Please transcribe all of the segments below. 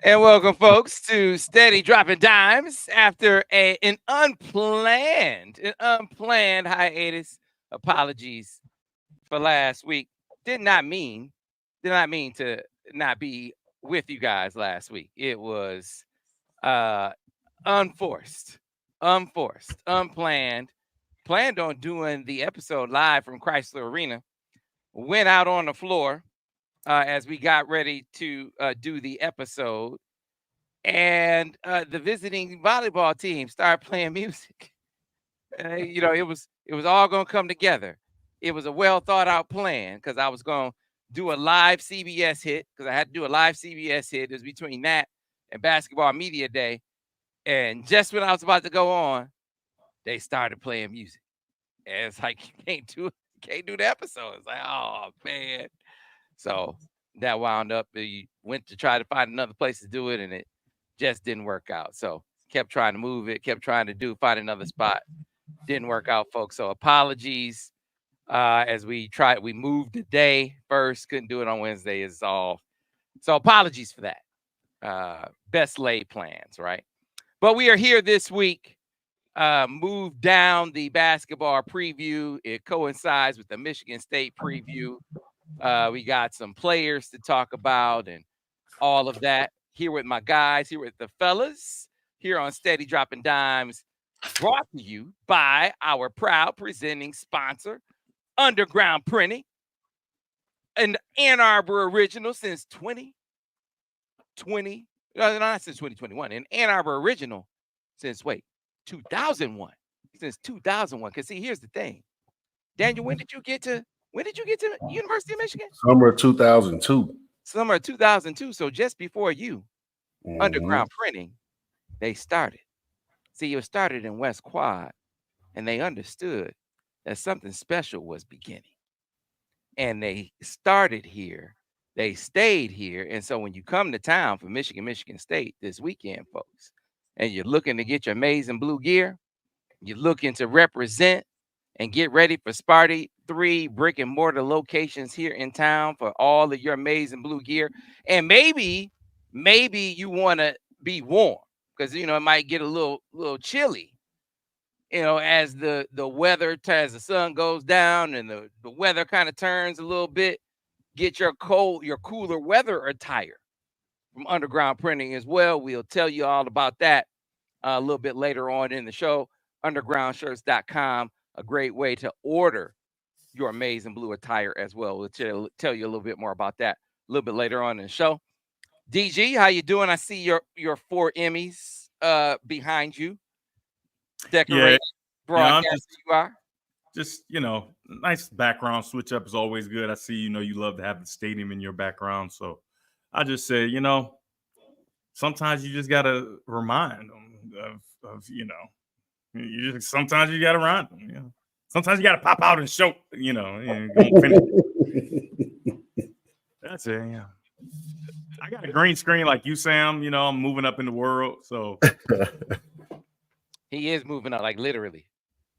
And welcome, folks, to Steady Droppin Dimes after an unplanned hiatus. Apologies for last week. Did not mean, did not mean to not be with you guys last week. It was uh unplanned. Planned on doing the episode live from Chrysler Arena. Went out on the floor as we got ready to do the episode, and the visiting volleyball team started playing music. It was all gonna come together. It was a well thought out plan because I was gonna do a live CBS hit because I had to do a live CBS hit. It was between that and basketball media day, and just when I was about to go on, they started playing music. And it's like you can't do the episode. It's like, oh man. So that wound up. You went to try to find another place to do it, and it just didn't work out. So kept trying to move it, kept trying to find another spot. Didn't work out, folks. So apologies. As we moved the day first, couldn't do it on Wednesday. Is all. So apologies for that. Best laid plans, right? But we are here this week. Moved down the basketball preview. It coincides with the Michigan State preview. We got some players to talk about and all of that. Here with my guys, here with the fellas, here on Steady Droppin Dimes, brought to you by our proud presenting sponsor, Underground Printing, an Ann Arbor original since 2020. No, not since 2021. An Ann Arbor original since 2001. Since 2001. Because see, here's the thing. Daniel, when did you get to University of Michigan? Summer of 2002. Summer of 2002. So just before you, Mhm. Underground Printing, they started. See, it started in West Quad, and they understood that something special was beginning. And they started here. They stayed here. And so when you come to town for Michigan State this weekend, folks, and you're looking to get your amazing blue gear, you're looking to represent and get ready for Sparty 3 brick and mortar locations here in town for all of your amazing blue gear. And maybe you want to be warm because it might get a little chilly. As the weather, as the sun goes down and the weather kind of turns a little bit, get your cooler weather attire from Underground Printing as well. We'll tell you all about that a little bit later on in the show. Undergroundshirts.com, a great way to order your amazing blue attire as well. We'll tell you a little bit more about that a little bit later on in the show. DG, how you doing? I see your 4 Emmys behind you. Decorated broadcaster you are. Just, nice background switch up is always good. I see, you love to have the stadium in your background. So I just said, sometimes you just got to remind them of sometimes you got to remind them, Sometimes you got to pop out and show, and finish. That's it, yeah. I got a green screen like you, Sam. I'm moving up in the world, so. He is moving up, like literally.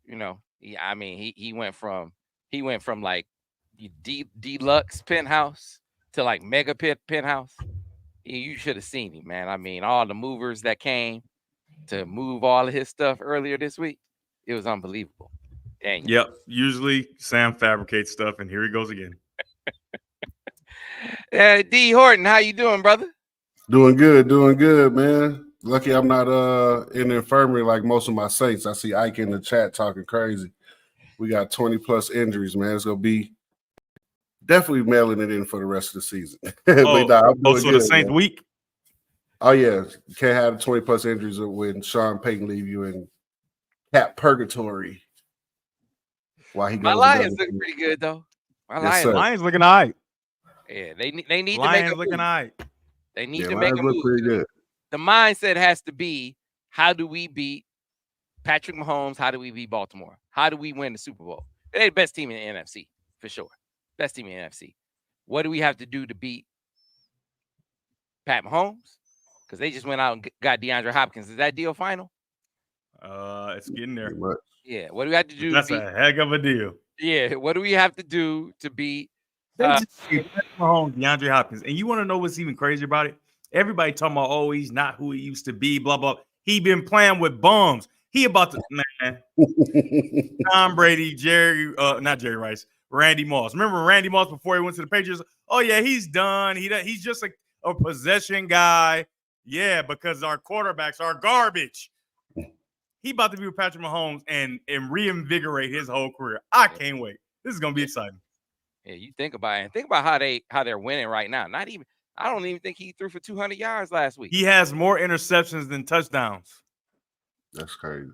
He went from like deluxe penthouse to like mega penthouse. You should have seen him, man. All the movers that came to move all of his stuff earlier this week, it was unbelievable. Dang. Yep. Usually Sam fabricates stuff, and here he goes again. D. Horton, how you doing, brother? Doing good, man. Lucky I'm not in the infirmary like most of my Saints. I see Ike in the chat talking crazy. We got 20 plus injuries, man. It's gonna be definitely mailing it in for the rest of the season. So the Saints man. week? Oh yeah, you can't have 20 plus injuries when Sean Payton leave you in cap purgatory. Why he goes? My Lions looking pretty good though. Lions looking all right. Yeah, they need Lions to make a looking all right. They need to make a move. Pretty good. The mindset has to be, how do we beat Patrick Mahomes? How do we beat Baltimore? How do we win the Super Bowl? They're the best team in the NFC, for sure. Best team in the NFC. What do we have to do to beat Pat Mahomes? Because they just went out and got DeAndre Hopkins. Is that deal final? It's getting there. Yeah. What do we have to do? That's a heck of a deal. Yeah. What do we have to do to beat Mahomes, DeAndre Hopkins? And you want to know what's even crazy about it? Everybody talking about, oh, he's not who he used to be, blah, blah. He been playing with bums. He about to, man, Tom Brady, not Jerry Rice, Randy Moss. Remember Randy Moss before he went to the Patriots? Oh, yeah, he's done. He's just a possession guy. Yeah, because our quarterbacks are garbage. He about to be with Patrick Mahomes and reinvigorate his whole career. I can't wait. This is going to be exciting. Yeah, you think about it. And think about how they're winning right now. I don't even think he threw for 200 yards last week. He has more interceptions than touchdowns. That's crazy.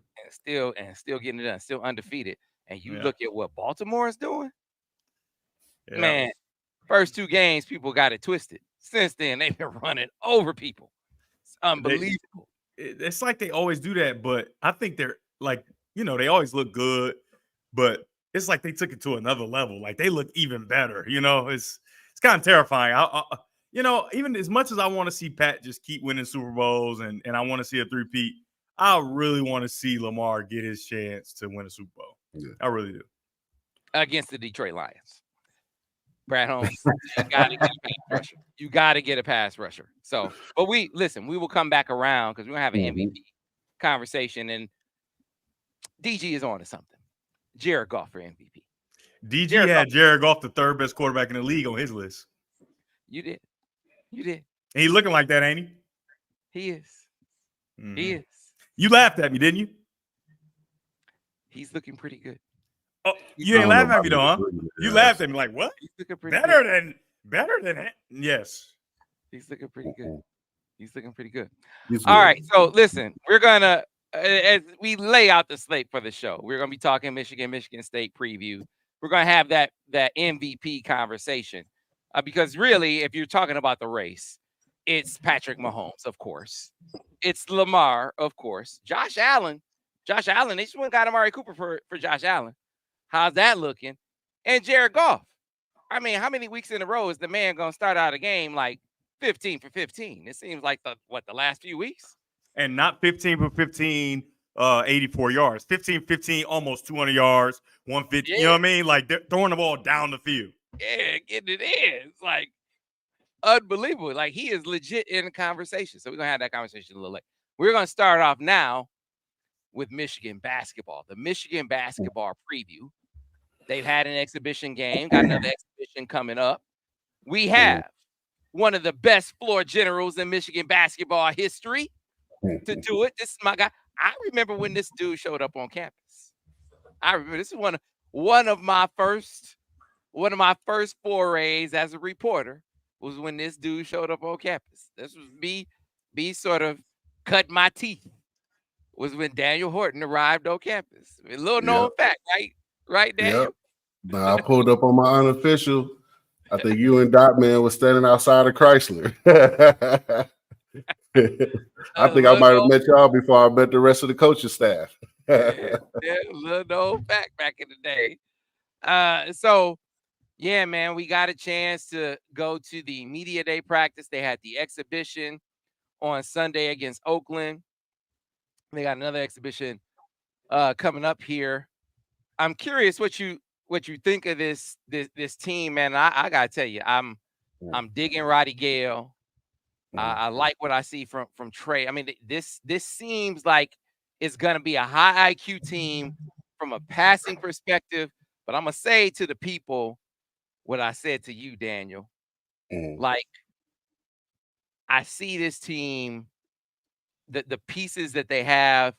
And still getting it done, still undefeated. And you look at what Baltimore is doing. Yeah. Man, first 2 games, people got it twisted. Since then, they've been running over people. It's unbelievable. It's like they always do that, but I think they're like, they always look good, but it's like they took it to another level. Like they look even better. It's kind of terrifying. Even as much as I want to see Pat just keep winning Super Bowls and I want to see a three-peat, I really want to see Lamar get his chance to win a Super Bowl. Yeah. I really do. Against the Detroit Lions. Brad Holmes, you got to get a pass rusher. You got to get a pass rusher. So, but we will come back around because we're going to have an MVP conversation, and DG is on to something. Jared Goff for MVP. DG had Jared Goff, the 3rd best quarterback in the league, on his list. You did. And he's looking like that, ain't he? He is. He is. You laughed at me, didn't you? He's looking pretty good. Oh, you ain't laughing at me though, huh? You laughed at me like, what? He's looking pretty better than it. Yes. He's looking pretty good. All right. So listen, we're gonna as we lay out the slate for the show, we're gonna be talking Michigan State preview. We're gonna have that MVP conversation. Because really, if you're talking about the race, it's Patrick Mahomes, of course. It's Lamar, of course. Josh Allen, they just went and got Amari Cooper for Josh Allen. How's that looking? And Jared Goff. I mean, how many weeks in a row is the man going to start out a game like 15 for 15? It seems like the last few weeks? And not 15 for 15, 84 yards. 15, almost 200 yards, 150. Yeah. You know what I mean? Like they're throwing the ball down the field. Yeah, getting it in. It's like unbelievable. Like he is legit in the conversation. So we're going to have that conversation a little later. We're going to start off now with Michigan basketball. The Michigan basketball preview. They've had an exhibition game, got another exhibition coming up. We have one of the best floor generals in Michigan basketball history to do it. This is my guy. I remember when this dude showed up on campus. I remember this is one of my first forays as a reporter was when this dude showed up on campus. This was me sort of cut my teeth. Was when Daniel Horton arrived on campus. A little known fact, right? Right, Daniel? Yep. Now I pulled up on my unofficial. I think you and Dot Man was standing outside of Chrysler. I think I might have met y'all before I met the rest of the coaching staff. Yeah, a little known fact back in the day. So, yeah, man, we got a chance to go to the media day practice. They had the exhibition on Sunday against Oakland. They got another exhibition coming up here. I'm curious what you think of this team, man. I gotta tell you, I'm digging Roddy Gale. I like what I see from Trey. I mean, this seems like it's gonna be a high IQ team from a passing perspective. But I'm gonna say to the people what I said to you, Daniel. Like, I see this team. The pieces that they have,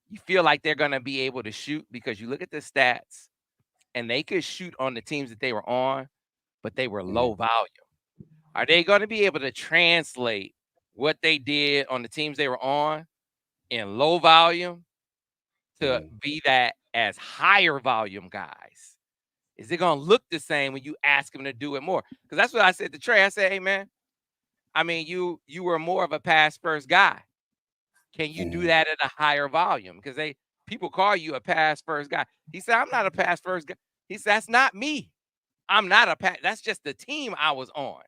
you feel like they're going to be able to shoot because you look at the stats and they could shoot on the teams that they were on, but they were low volume. Are they going to be able to translate what they did on the teams they were on in low volume to be that as higher volume guys? Is it going to look the same when you ask them to do it more? Because that's what I said to Trey. I said, hey, man, I mean, you were more of a pass first guy. Can you do that at a higher volume? Because people call you a pass first guy. He said, I'm not a pass first guy. He said, that's not me. I'm not a pass. That's just the team I was on.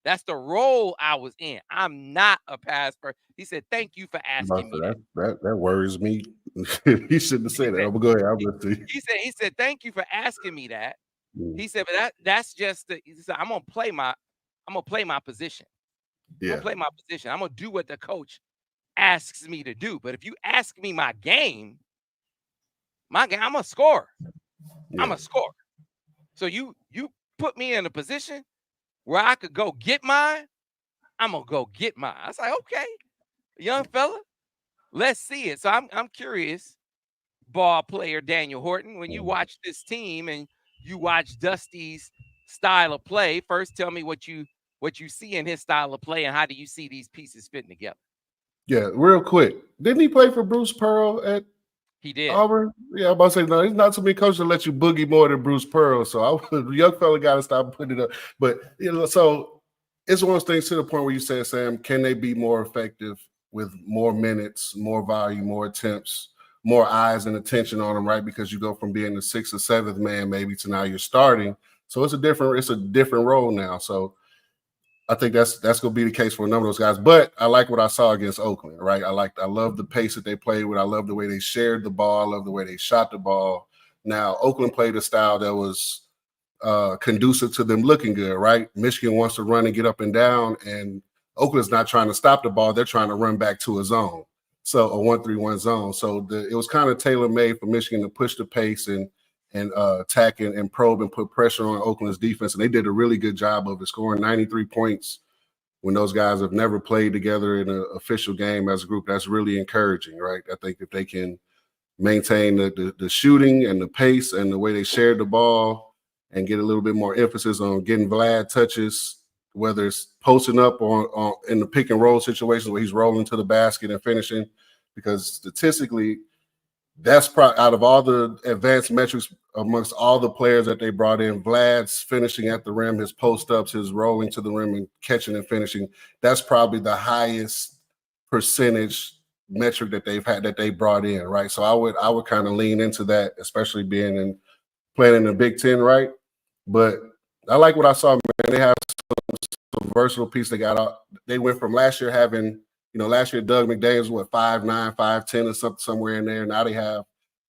That's the role I was in. I'm not a pass first. He said, thank you for asking me that worries me. He shouldn't have said that. I'm going to go ahead. He said, thank you for asking me that. He said, but that's just he said, I'm gonna play my position. I'm gonna play my position. I'm gonna do what the coach asks me to do. But if you ask me my game, I'm a scorer. I'm a scorer. So you put me in a position where I could go get mine, I'm gonna go get mine. I was like, okay, young fella, let's see it. So I'm curious, ball player Daniel Horton, when you watch this team and you watch Dusty's style of play, first tell me what you see in his style of play and how do you see these pieces fitting together? Yeah, real quick. Didn't he play for Bruce Pearl at He did. Auburn? Yeah, I'm about to say, no, there's not too many coaches that let you boogie more than Bruce Pearl. So the young fella got to stop putting it up. But, so it's one of those things to the point where you said, Sam, can they be more effective with more minutes, more volume, more attempts, more eyes and attention on them, right? Because you go from being the 6th or 7th man maybe to now you're starting. So it's a different role now. So I think that's going to be the case for a number of those guys. But I like what I saw against Oakland, right? I love the pace that they played with. I love the way they shared the ball. I love the way they shot the ball. Now, Oakland played a style that was conducive to them looking good, right? Michigan wants to run and get up and down, and Oakland's not trying to stop the ball. They're trying to run back to a zone, so a 1-3-1 zone. So it was kind of tailor-made for Michigan to push the pace and attack and probe and put pressure on Oakland's defense. And they did a really good job of it, scoring 93 points when those guys have never played together in an official game as a group. That's really encouraging, right? I think if they can maintain the shooting and the pace and the way they shared the ball and get a little bit more emphasis on getting Vlad touches, whether it's posting up on in the pick and roll situations where he's rolling to the basket and finishing, because statistically, that's probably out of all the advanced metrics amongst all the players that they brought in, Vlad's finishing at the rim, his post-ups, his rolling to the rim and catching and finishing, that's probably the highest percentage metric that they've had that they brought in, right? So I would kind of lean into that, especially playing in the Big Ten, right? But I like what I saw, man. They have some versatile piece. They went from last year having – last year Doug McDaniels was 5'9", 5'10", or something somewhere in there. Now they have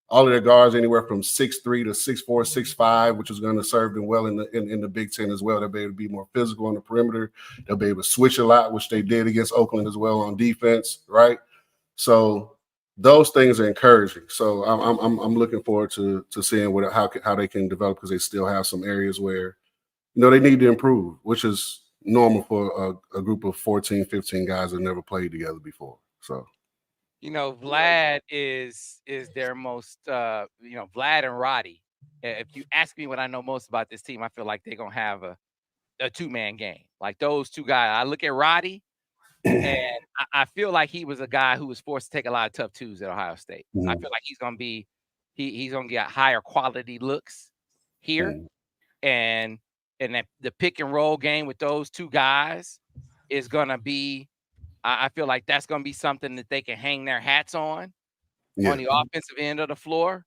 all of their guards anywhere from 6'3" to 6'4", 6'5", which is going to serve them well in the Big Ten as well. They'll be able to be more physical on the perimeter. They'll be able to switch a lot, which they did against Oakland as well on defense, right? So those things are encouraging. So I'm looking forward to seeing how they can develop, because they still have some areas where they need to improve, which is normal for a group of 14, 15 guys that never played together before. So, Vlad is their most, Vlad and Roddy. If you ask me what I know most about this team, I feel like they're going to have a two-man game. Like those two guys. I look at Roddy, and I feel like he was a guy who was forced to take a lot of tough twos at Ohio State. Mm-hmm. I feel like he's going to be he's going to get higher quality looks here. Mm-hmm. And that the pick and roll game with those two guys is going to be, I feel like that's going to be something that they can hang their hats on the offensive end of the floor.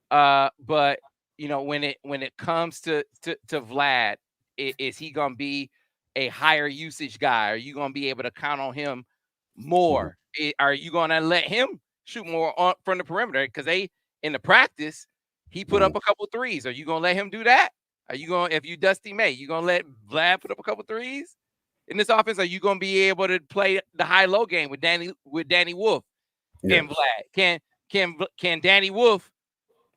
But when it comes to Vlad, is he going to be a higher usage guy? Are you going to be able to count on him more? Mm-hmm. Are you going to let him shoot more from the perimeter? Because in the practice, he put up a couple threes. Are you going to let him do that? Are you going, if you Dusty May, you going to let Vlad put up a couple threes in this offense? Are you going to be able to play the high-low game with Danny Wolf and Vlad? Can Danny Wolf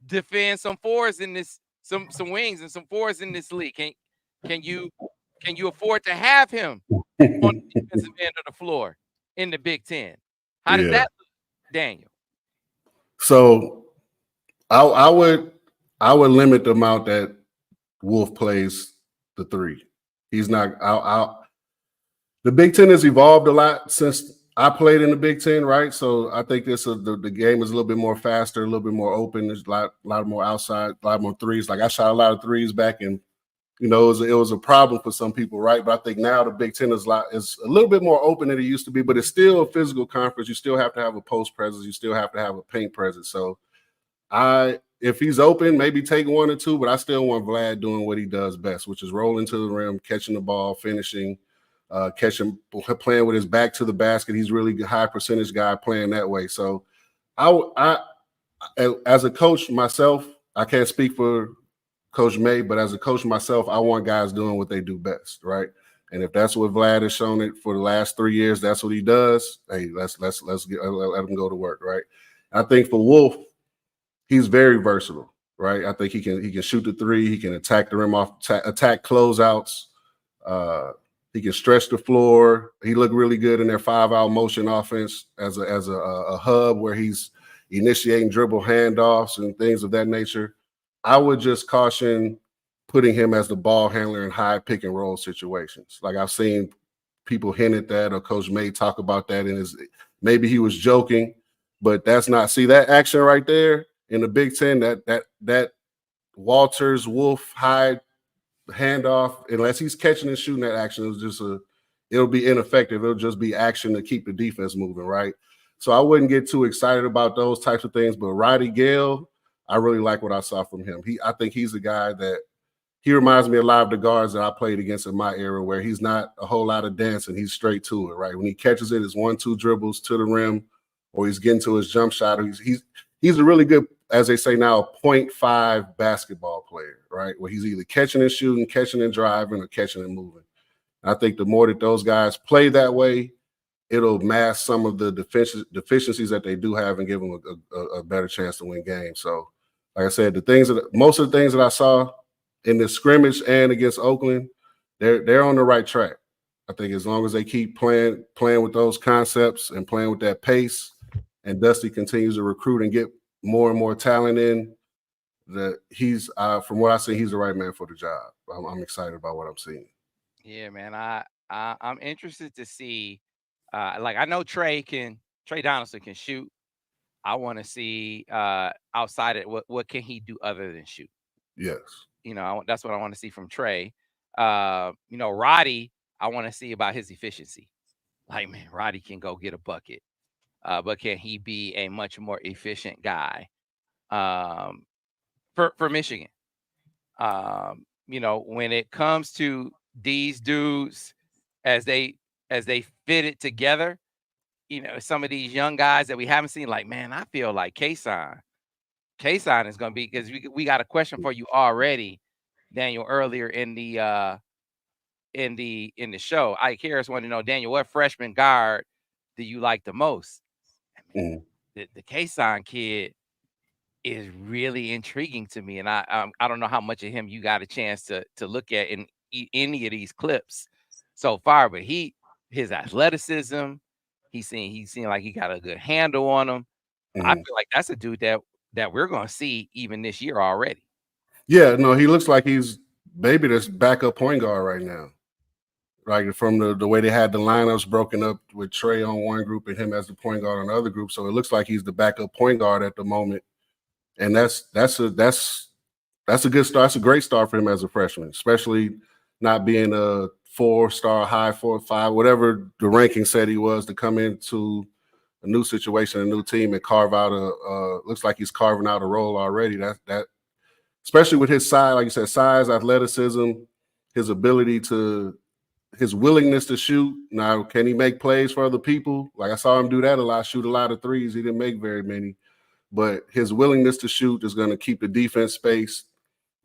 defend some fours in this, some wings and some fours in this league? Can you afford to have him on the defensive end of the floor in the Big Ten? How does that look, Daniel? So I would limit the amount that Wolf plays the three. He's not out. The Big Ten has evolved a lot since I played in the Big Ten, right? So I think the game is a little bit more faster, a little bit more open. There's a lot more outside, a lot more threes. Like I shot a lot of threes back, and it was a problem for some people, right? But I think now the Big Ten is a little bit more open than it used to be. But it's still a physical conference. You still have to have a post presence. You still have to have a paint presence. So if he's open, maybe take one or two, but I still want Vlad doing what he does best, which is rolling to the rim, catching the ball, finishing, playing with his back to the basket. He's really a high percentage guy playing that way. So I as a coach myself, I can't speak for Coach May, but as a coach myself, I want guys doing what they do best, right? And if that's what Vlad has shown it for the last 3 years, that's what he does. Hey, let's let him go to work, right? I think for Wolf, he's very versatile, right? I think he can shoot the three, he can attack the rim off, attack closeouts. He can stretch the floor. He looked really good in their 5-out motion offense as a hub where he's initiating dribble handoffs and things of that nature. I would just caution putting him as the ball handler in high pick and roll situations. Like I've seen people hint at that, or Coach May talk about that in maybe he was joking, but that's not. See that action right there in the Big Ten, that Walters Wolf high handoff, unless he's catching and shooting that action, it'll be ineffective. It'll just be action to keep the defense moving, right? So I wouldn't get too excited about those types of things. But Roddy Gale, I really like what I saw from him. I think he's a guy that he reminds me a lot of the guards that I played against in my era, where he's not a whole lot of dancing. He's straight to it, right? When he catches it, it's 1-2 dribbles to the rim, or he's getting to his jump shot. He's a really good, as they say now, 0.5 basketball player, right? Where he's either catching and shooting, catching and driving, or catching and moving. And I think the more that those guys play that way, it'll mask some of the deficiencies that they do have and give them a better chance to win games. So, like I said, most of the things that I saw in the scrimmage and against Oakland, they're on the right track. I think as long as they keep playing with those concepts and playing with that pace, and Dusty continues to recruit and get more and more talent in, that he's from what I see, he's the right man for the job. I'm excited about what I'm seeing. Yeah, man. I'm interested to see. Like I know Trey Donaldson can shoot. I want to see outside of what can he do other than shoot. Yes. That's what I want to see from Trey. Roddy, I want to see about his efficiency. Like, man, Roddy can go get a bucket. But can he be a much more efficient guy for Michigan? When it comes to these dudes, as they fit it together, some of these young guys that we haven't seen, like, man, I feel like Kason is going to be, because we got a question for you already, Daniel, earlier in the show. Ike Harris wanted to know, Daniel, what freshman guard do you like the most? The Kason kid is really intriguing to me, and I don't know how much of him you got a chance to look at in any of these clips so far, but his athleticism, he seemed like he got a good handle on him. I feel like that's a dude that we're going to see even this year already. Yeah, no, he looks like he's maybe this backup point guard right now. Like from the way they had the lineups broken up with Trey on one group and him as the point guard on the other group. So it looks like he's the backup point guard at the moment. And that's a good start. That's a great start for him as a freshman, especially not being a 4-star, high 4 or 5, whatever the ranking said he was, to come into a new situation, a new team, and carve out looks like he's carving out a role already. That especially with his size, like you said, size, athleticism, his ability his willingness to shoot. Now, can he make plays for other people? Like I saw him do that a lot, shoot a lot of threes. He didn't make very many. But his willingness to shoot is going to keep the defense spaced.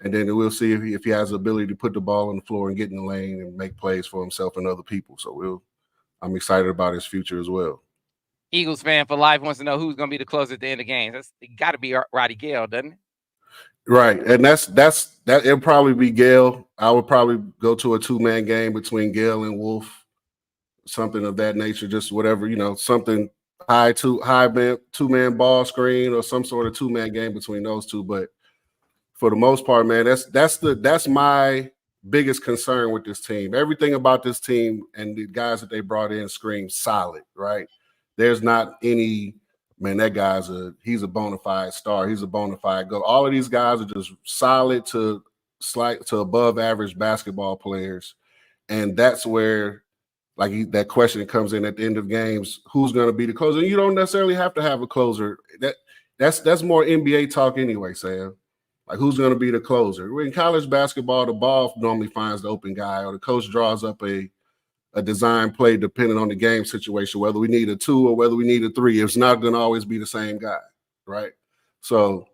And then we'll see if he has the ability to put the ball on the floor and get in the lane and make plays for himself and other people. So I'm excited about his future as well. Eagles fan for life wants to know who's going to be the closer at the end of games. That's got to be Roddy Gale, doesn't it? Right, and that it'll probably be Gale. I would probably go to a 2-man game between Gale and Wolf, something of that nature. Just whatever, something high 2-man ball screen or some sort of 2-man game between those two. But for the most part, man, that's my biggest concern with this team. Everything about this team and the guys that they brought in screams solid, right? There's not any. Man, that guy's he's a bona fide star. He's a bona fide go. All of these guys are just solid to above average basketball players. And that's where that question comes in at the end of games, who's going to be the closer? And you don't necessarily have to have a closer. That's more NBA talk anyway, Sam. Like, who's going to be the closer? In college basketball, the ball normally finds the open guy, or the coach draws up a design play depending on the game situation, whether we need a 2 or whether we need a 3. It's not going to always be the same guy, right? So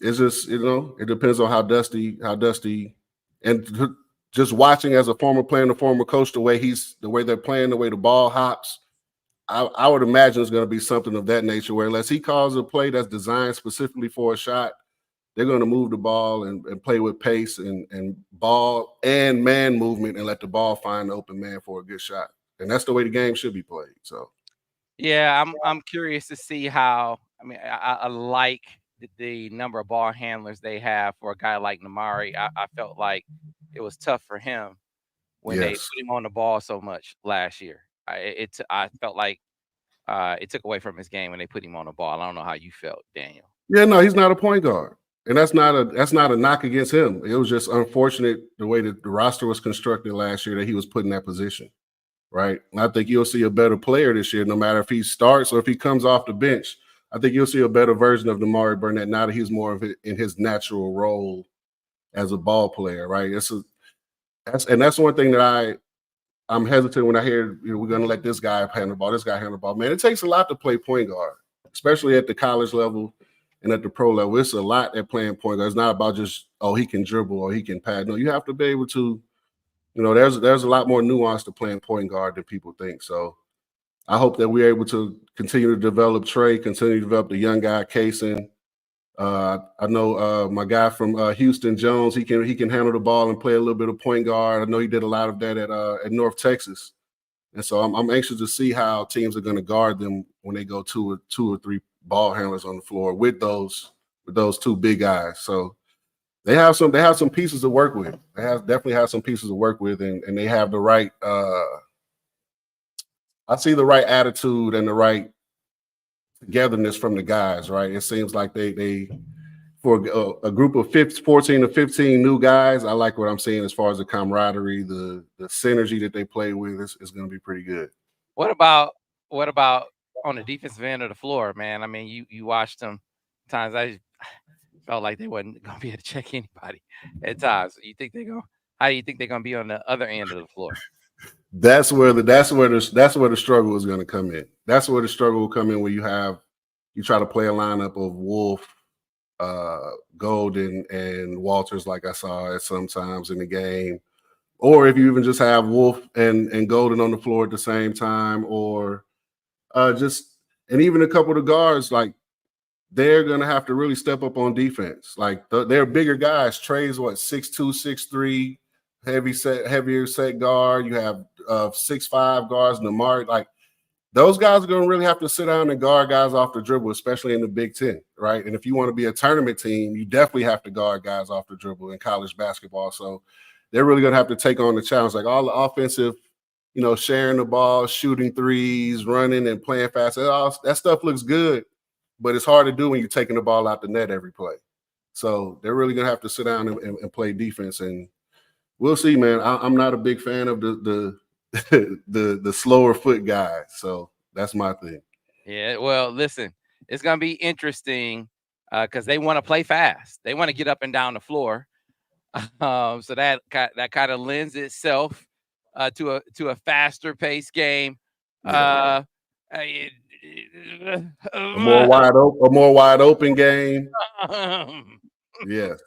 it's just, it depends on how Dusty, and just watching as a former player and a former coach, the way they're playing, the way the ball hops, I would imagine it's going to be something of that nature where unless he calls a play that's designed specifically for a shot, they're going to move the ball and play with pace and ball and man movement and let the ball find the open man for a good shot. And that's the way the game should be played. So, yeah, I'm curious to see how. I mean, I like the number of ball handlers they have for a guy like Namari. I felt like it was tough for him when they yes. put him on the ball so much last year. I felt like it took away from his game when they put him on the ball. I don't know how you felt, Daniel. Yeah, no, he's not a point guard. And that's not a knock against him. It was just unfortunate the way that the roster was constructed last year that he was put in that position. Right. And I think you'll see a better player this year, no matter if he starts or if he comes off the bench. I think you'll see a better version of Damari Burnett now that he's more of it in his natural role as a ball player. Right. That's one thing that I'm hesitant when I hear we're going to let this guy handle the ball, this guy handle the ball. Man, it takes a lot to play point guard, especially at the college level and at the pro level. It's a lot at playing point guard. It's not about just, he can dribble or he can pad. No, you have to be able to, there's a lot more nuance to playing point guard than people think. So I hope that we're able to continue to develop Trey, continue to develop the young guy, Kaysen. I know my guy from Houston, Jones, he can handle the ball and play a little bit of point guard. I know he did a lot of that at North Texas. And so I'm anxious to see how teams are going to guard them when they go two or three ball handlers on the floor with those two big guys. So they have some pieces to work with. They definitely have some pieces to work with, and they have the right. I see the right attitude and the right togetherness from the guys. Right, it seems like they for a group of 14 to 15 new guys. I like what I'm seeing as far as the camaraderie, the synergy that they play with is going to be pretty good. What about on the defensive end of the floor, man? I mean, you watched them times. I felt like they wasn't going to be able to check anybody at times. How do you think they're going to be on the other end of the floor? That's where the struggle is going to come in. That's where the struggle will come in when you try to play a lineup of Wolf, Golden, and Walters, like I saw at sometimes in the game, or if you even just have Wolf and Golden on the floor at the same time, or and even a couple of the guards, like they're going to have to really step up on defense. Like they're bigger guys. Trey's 6'2", 6'3", heavier set guard. You have 6'5" guards, Namari. Like those guys are going to really have to sit down and guard guys off the dribble, especially in the Big Ten, right? And if you want to be a tournament team, you definitely have to guard guys off the dribble in college basketball. So they're really going to have to take on the challenge, like all the offensive, sharing the ball, shooting threes, running and playing fast. That stuff looks good, but it's hard to do when you're taking the ball out the net every play. So they're really going to have to sit down and play defense. And we'll see, man. I'm not a big fan of the the slower foot guys. So that's my thing. Yeah, well, listen, it's going to be interesting because they want to play fast. They want to get up and down the floor. So that kind of lends itself to a faster paced game. Yeah. A more wide open game. Yes.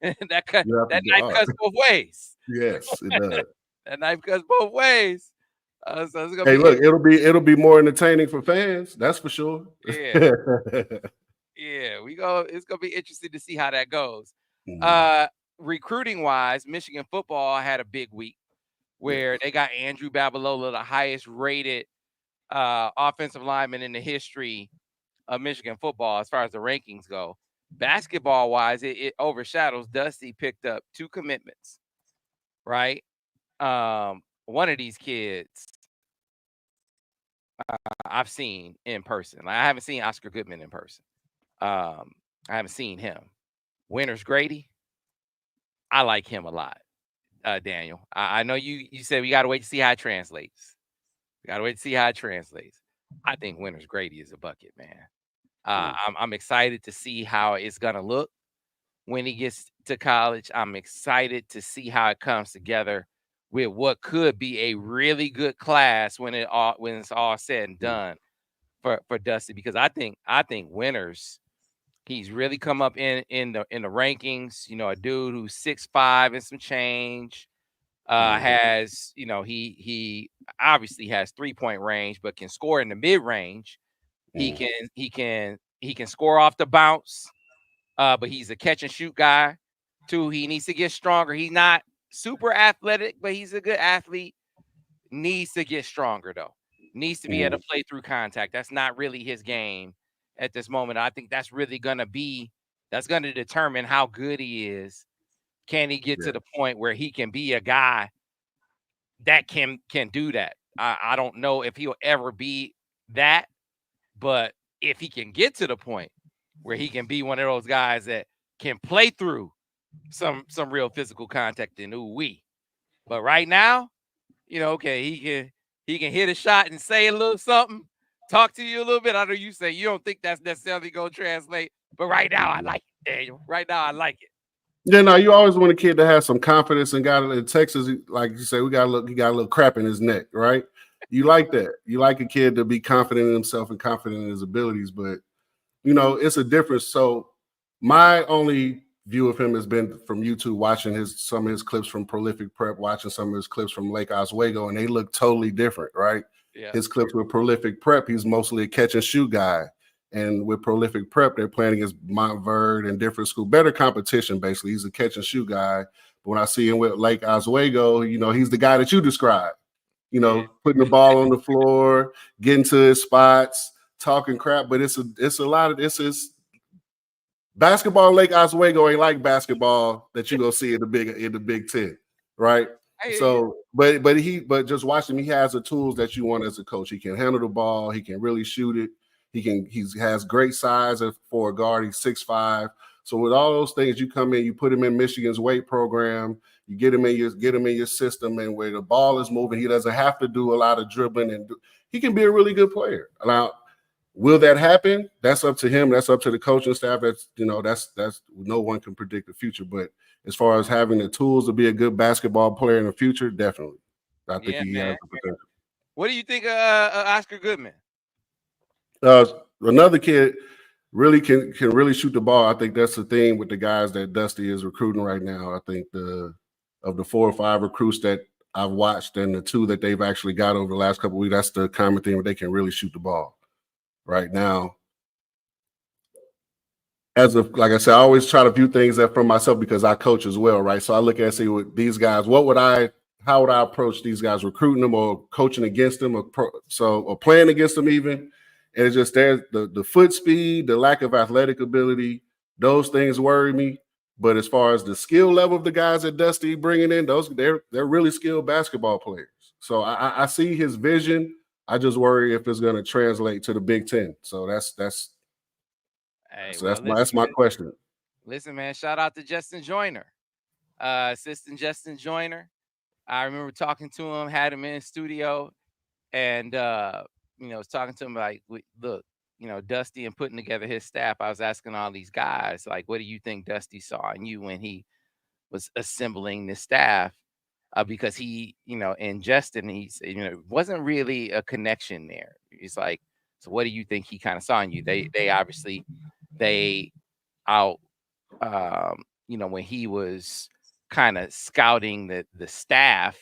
that knife cuts both ways. Yes, it does. That knife cuts both ways. So it's gonna hey, look, it'll be more entertaining for fans. That's for sure. Yeah. Yeah, it's gonna be interesting to see how that goes. Mhm. Recruiting wise, Michigan football had a big week where they got Andrew Babalola, the highest rated offensive lineman in the history of Michigan football as far as the rankings go. Basketball wise, it overshadows. Dusty picked up 2 commitments, right? One of these kids I've seen in person. Like, I haven't seen Oscar Goodman in person. I haven't seen him. Winters Grady, I like him a lot. Daniel, I know you said we got to wait to see how it translates. We got to wait to see how it translates. I think Winters Grady is a bucket, man. I'm excited to see how it's gonna look when he gets to college. I'm excited to see how it comes together with what could be a really good class when it's all said and done for Dusty, because I think Winters, he's really come up in the rankings. A dude who's 6'5" and some change, Has, he obviously has 3-point range, but can score in the mid range. He can score off the bounce. But he's a catch and shoot guy too. He needs to get stronger. He's not super athletic, but he's a good athlete. Needs to get stronger though. Needs to be able to play through contact. That's not really his game at this moment. I think that's really gonna determine how good he is. Can he get to the point where he can be a guy that can do that? I don't know if he'll ever be that, but if he can get to the point where he can be one of those guys that can play through some real physical contact, and ooh-wee. But right now, okay, he can hit a shot and say a little something, talk to you a little bit. I know you say you don't think that's necessarily going to translate, but right now I like it, Daniel. Right now I like it. Yeah, no, you always want a kid to have some confidence and got it in Texas, like you say, he got a little crap in his neck, right? You like that. You like a kid to be confident in himself and confident in his abilities, but it's a difference. So my only view of him has been from YouTube, watching some of his clips from Prolific Prep, watching some of his clips from Lake Oswego, and they look totally different, right? Yeah. His clips with Prolific Prep, he's mostly a catch and shoot guy. And with Prolific Prep, they're playing against Montverde and different schools, better competition, basically. He's a catch and shoot guy. But when I see him with Lake Oswego, he's the guy that you described, putting the ball on the floor, getting to his spots, talking crap. But it's a lot of this is basketball. Lake Oswego ain't like basketball that you're gonna see in the Big Ten, right? So, but just watch him. He has the tools that you want as a coach. He can handle the ball. He can really shoot it. He has great size for a guard. He's 6'5". So with all those things, you come in, you put him in Michigan's weight program, you get him in your system, and where the ball is moving, he doesn't have to do a lot of dribbling, and he can be a really good player. Now, will that happen? That's up to him. That's up to the coaching staff. That's no one can predict the future. But as far as having the tools to be a good basketball player in the future, definitely. I think he has the potential. What do you think of Oscar Goodman? Another kid really can really shoot the ball. I think that's the thing with the guys that Dusty is recruiting right now. I think of the 4 or 5 recruits that I've watched and the 2 that they've actually got over the last couple of weeks, that's the common thing where they can really shoot the ball right now. Like I said, I always try to view things from myself because I coach as well, right? So I look at see what these guys, how would I approach these guys, recruiting them or coaching against them or playing against them even. And it's just there's the foot speed, the lack of athletic ability, those things worry me. But as far as the skill level of the guys that Dusty bringing in, they're really skilled basketball players. So I see his vision. I just worry if it's going to translate to the Big Ten. So that's my question. Listen, man, shout out to Justin Joyner, assistant Justin Joyner. I remember talking to him, had him in the studio, and was talking to him like, look, Dusty and putting together his staff. I was asking all these guys, like, what do you think Dusty saw in you when he was assembling the staff? Because he, and Justin, he said, it wasn't really a connection there. He's like, so what do you think he kind of saw in you? They obviously, when he was kind of scouting the staff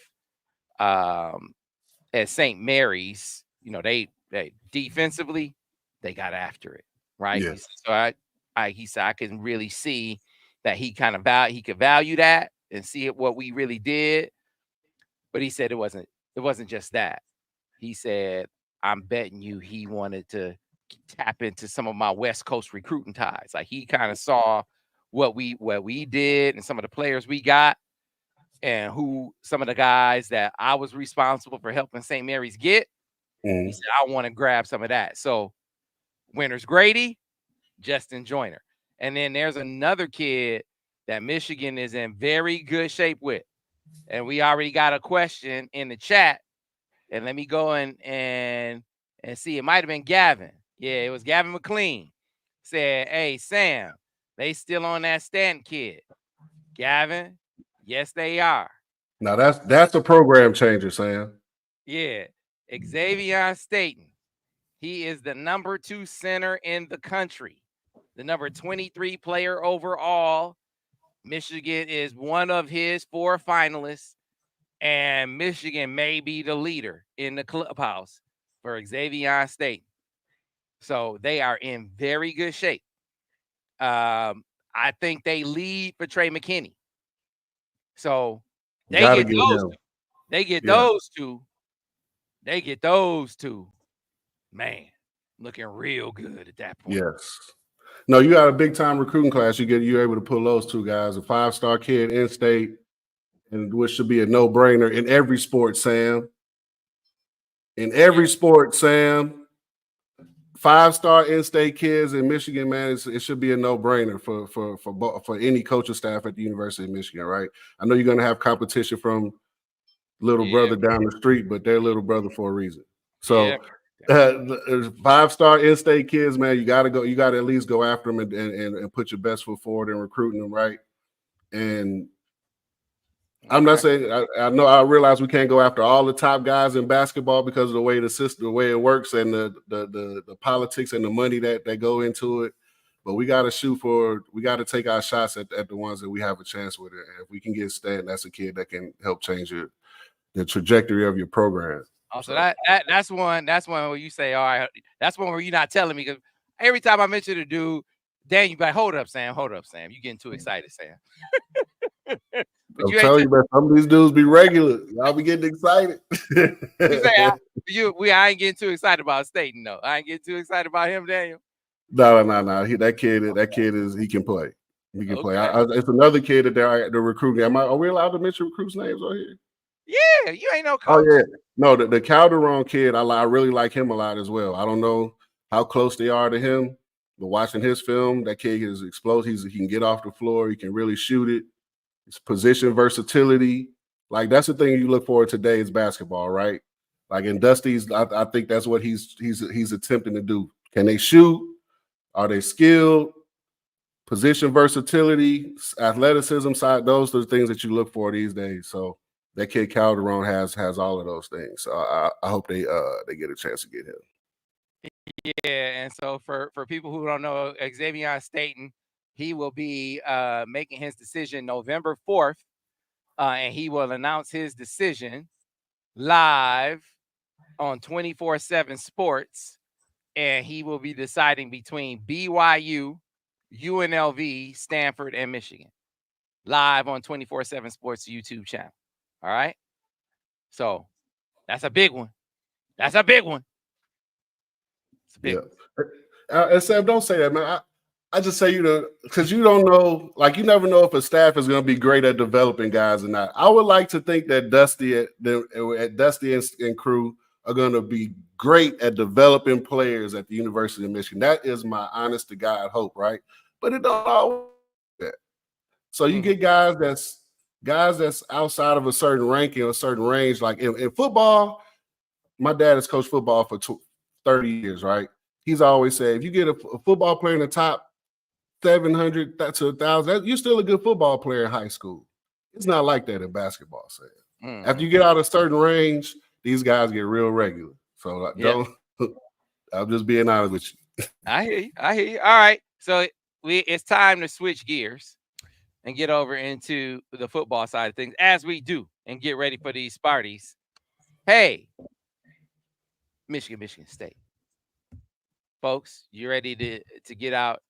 at St. Mary's, they defensively, they got after it, right? Yes. So he said I can really see that he kind of could value that and see what we really did. But he said it wasn't just that. He said, I'm betting you he wanted to tap into some of my West Coast recruiting ties. Like he kind of saw what we did and some of the players we got and who some of the guys that I was responsible for helping St. Mary's get. He said, I want to grab some of that. So Winters Grady, Justin Joyner. And then there's another kid that Michigan is in very good shape with. And we already got a question in the chat. And let me go and see. It might have been Gavin. Yeah, it was Gavin McLean. Said, hey, Sam, they still on that Stanton kid. Gavin, yes, they are. Now that's a program changer, Sam. Yeah. Xavier Staton. He is the number 2 center in the country. The number 23 player overall. Michigan is one of his 4 finalists. And Michigan may be the leader in the clubhouse for Xavier Staton. So they are in very good shape. I think they lead for Trey McKinney. So they Gotta get get those him. two. They get Yeah. those two. They get those two. Man, looking real good at that point. Yes. No, you got a big time recruiting class. You're able to pull those two guys, a 5-star kid in state, and which should be a no-brainer in every sport, Sam. In every sport, Sam. 5-star in-state kids in Michigan, man, it should be a no-brainer for any coaching staff at the University of Michigan, right? I know you're going to have competition from little brother down the street, but they're little brother for a reason. So, 5-star in-state kids, man, you got to at least go after them and put your best foot forward in recruiting them, right? And I'm not saying I realize we can't go after all the top guys in basketball because of the way the system, the way it works, and the politics and the money that go into it. But we got to take our shots at the ones that we have a chance with. And if we can get Stan, that's a kid that can help change the trajectory of your program. Also, that's one where you say, all right, that's one where you're not telling me, because every time I mention a dude, Dan, you be like, hold up, Sam. You getting too excited, Sam. But I'm telling you, man, some of these dudes be regular. Y'all be getting excited. You say I ain't getting too excited about Staton, though. I ain't getting too excited about him, Daniel. No. That kid is he can play. He can play. It's another kid that they're recruiting. Are we allowed to mention recruits' names on here? Yeah, you ain't no coach. Oh yeah, no. The Calderon kid, I really like him a lot as well. I don't know how close they are to him, but watching his film, that kid is explosive. He can get off the floor. He can really shoot it. His position versatility, like that's the thing you look for in today's basketball, right? Like in Dusty's, I think that's what he's attempting to do. Can they shoot? Are they skilled? Position versatility, athleticism side, those are the things that you look for these days. So that kid Calderon has all of those things. So I hope they get a chance to get him. Yeah, and so for people who don't know, Xavier Staton, he will be making his decision November 4th, and he will announce his decision live on 24/7 Sports, and he will be deciding between BYU, UNLV, Stanford, and Michigan, live on 24/7 Sports YouTube channel. All right, so that's a big one. It's a big one. And Sam, don't say that, man. I just say because you don't know, like you never know if a staff is going to be great at developing guys or not. I would like to think that Dusty and crew are going to be great at developing players at the University of Michigan. That is my honest to God hope, right? But it don't always do that. So you get guys that's outside of a certain ranking or a certain range. Like in football, my dad has coached football for 30 years, right? He's always said, if you get a football player in the top 700 to 1,000, you're still a good football player in high school. It's not like that in basketball, Sam. After you get out of a certain range, these guys get real regular. So I'm just being honest with you. I hear you. All right. So it's time to switch gears and get over into the football side of things, as we do, and get ready for these Sparties. Hey, Michigan State. Folks, you ready to get out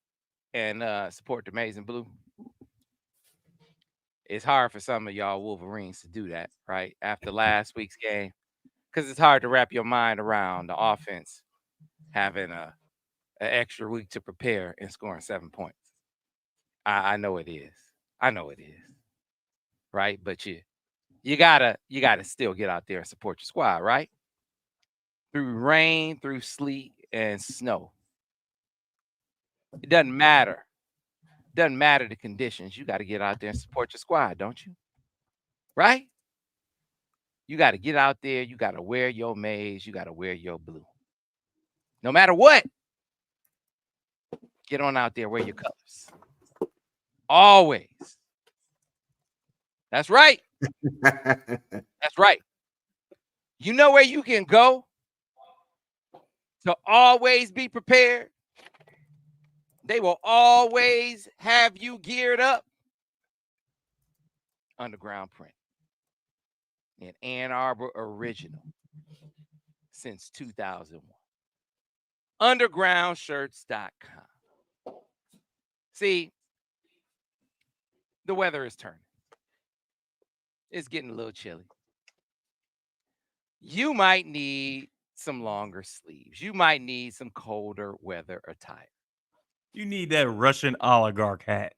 and support the Maize and Blue? It's hard for some of y'all Wolverines to do that, right? After last week's game, because it's hard to wrap your mind around the offense having an extra week to prepare and scoring 7 points. I know it is. Right? But you gotta still get out there and support your squad, right? Through rain, through sleet, and snow. It doesn't matter. Doesn't matter the conditions. You got to get out there and support your squad, don't you? Right? You got to get out there. You got to wear your maize. You got to wear your blue. No matter what, get on out there, wear your colors. Always. That's right. That's right. You know where you can go to always be prepared? They will always have you geared up. Underground Print. An Ann Arbor original since 2001. Undergroundshirts.com. See, the weather is turning. It's getting a little chilly. You might need some longer sleeves. You might need some colder weather attire. You need that Russian oligarch hat.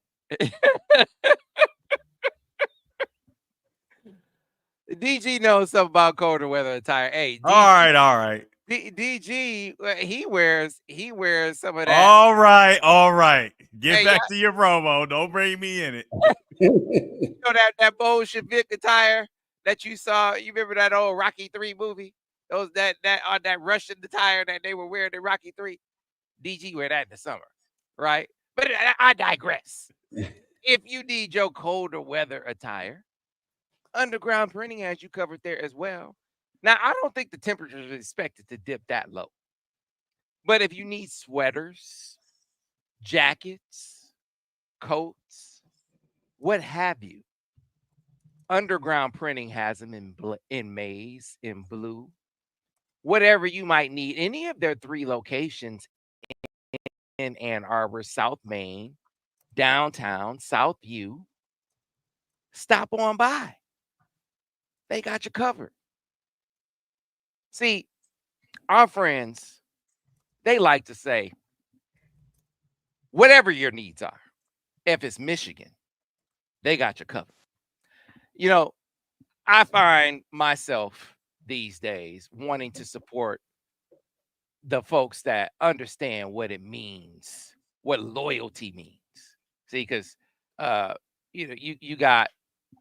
DG knows something about colder weather attire. Hey, DG, All right. DG, he wears some of that. All right. Get Hey, back to your promo. Don't bring me in it. you know that Bolshevik attire that you saw. You remember that old Rocky 3 movie? Those that Russian attire that they were wearing in Rocky 3. DG wear that in the summer, right? But I digress. If you need your colder weather attire, Underground Printing has you covered there as well. Now, I don't think the temperature is expected to dip that low. But if you need sweaters, jackets, coats, what have you, Underground Printing has them in maize, in blue, whatever you might need. Any of their 3 locations in Ann Arbor, South Main, downtown, Southview, stop on by. They got you covered. See, our friends, they like to say, whatever your needs are, if it's Michigan, they got you covered. You know, I find myself these days wanting to support the folks that understand what it means, what loyalty means. See, because you got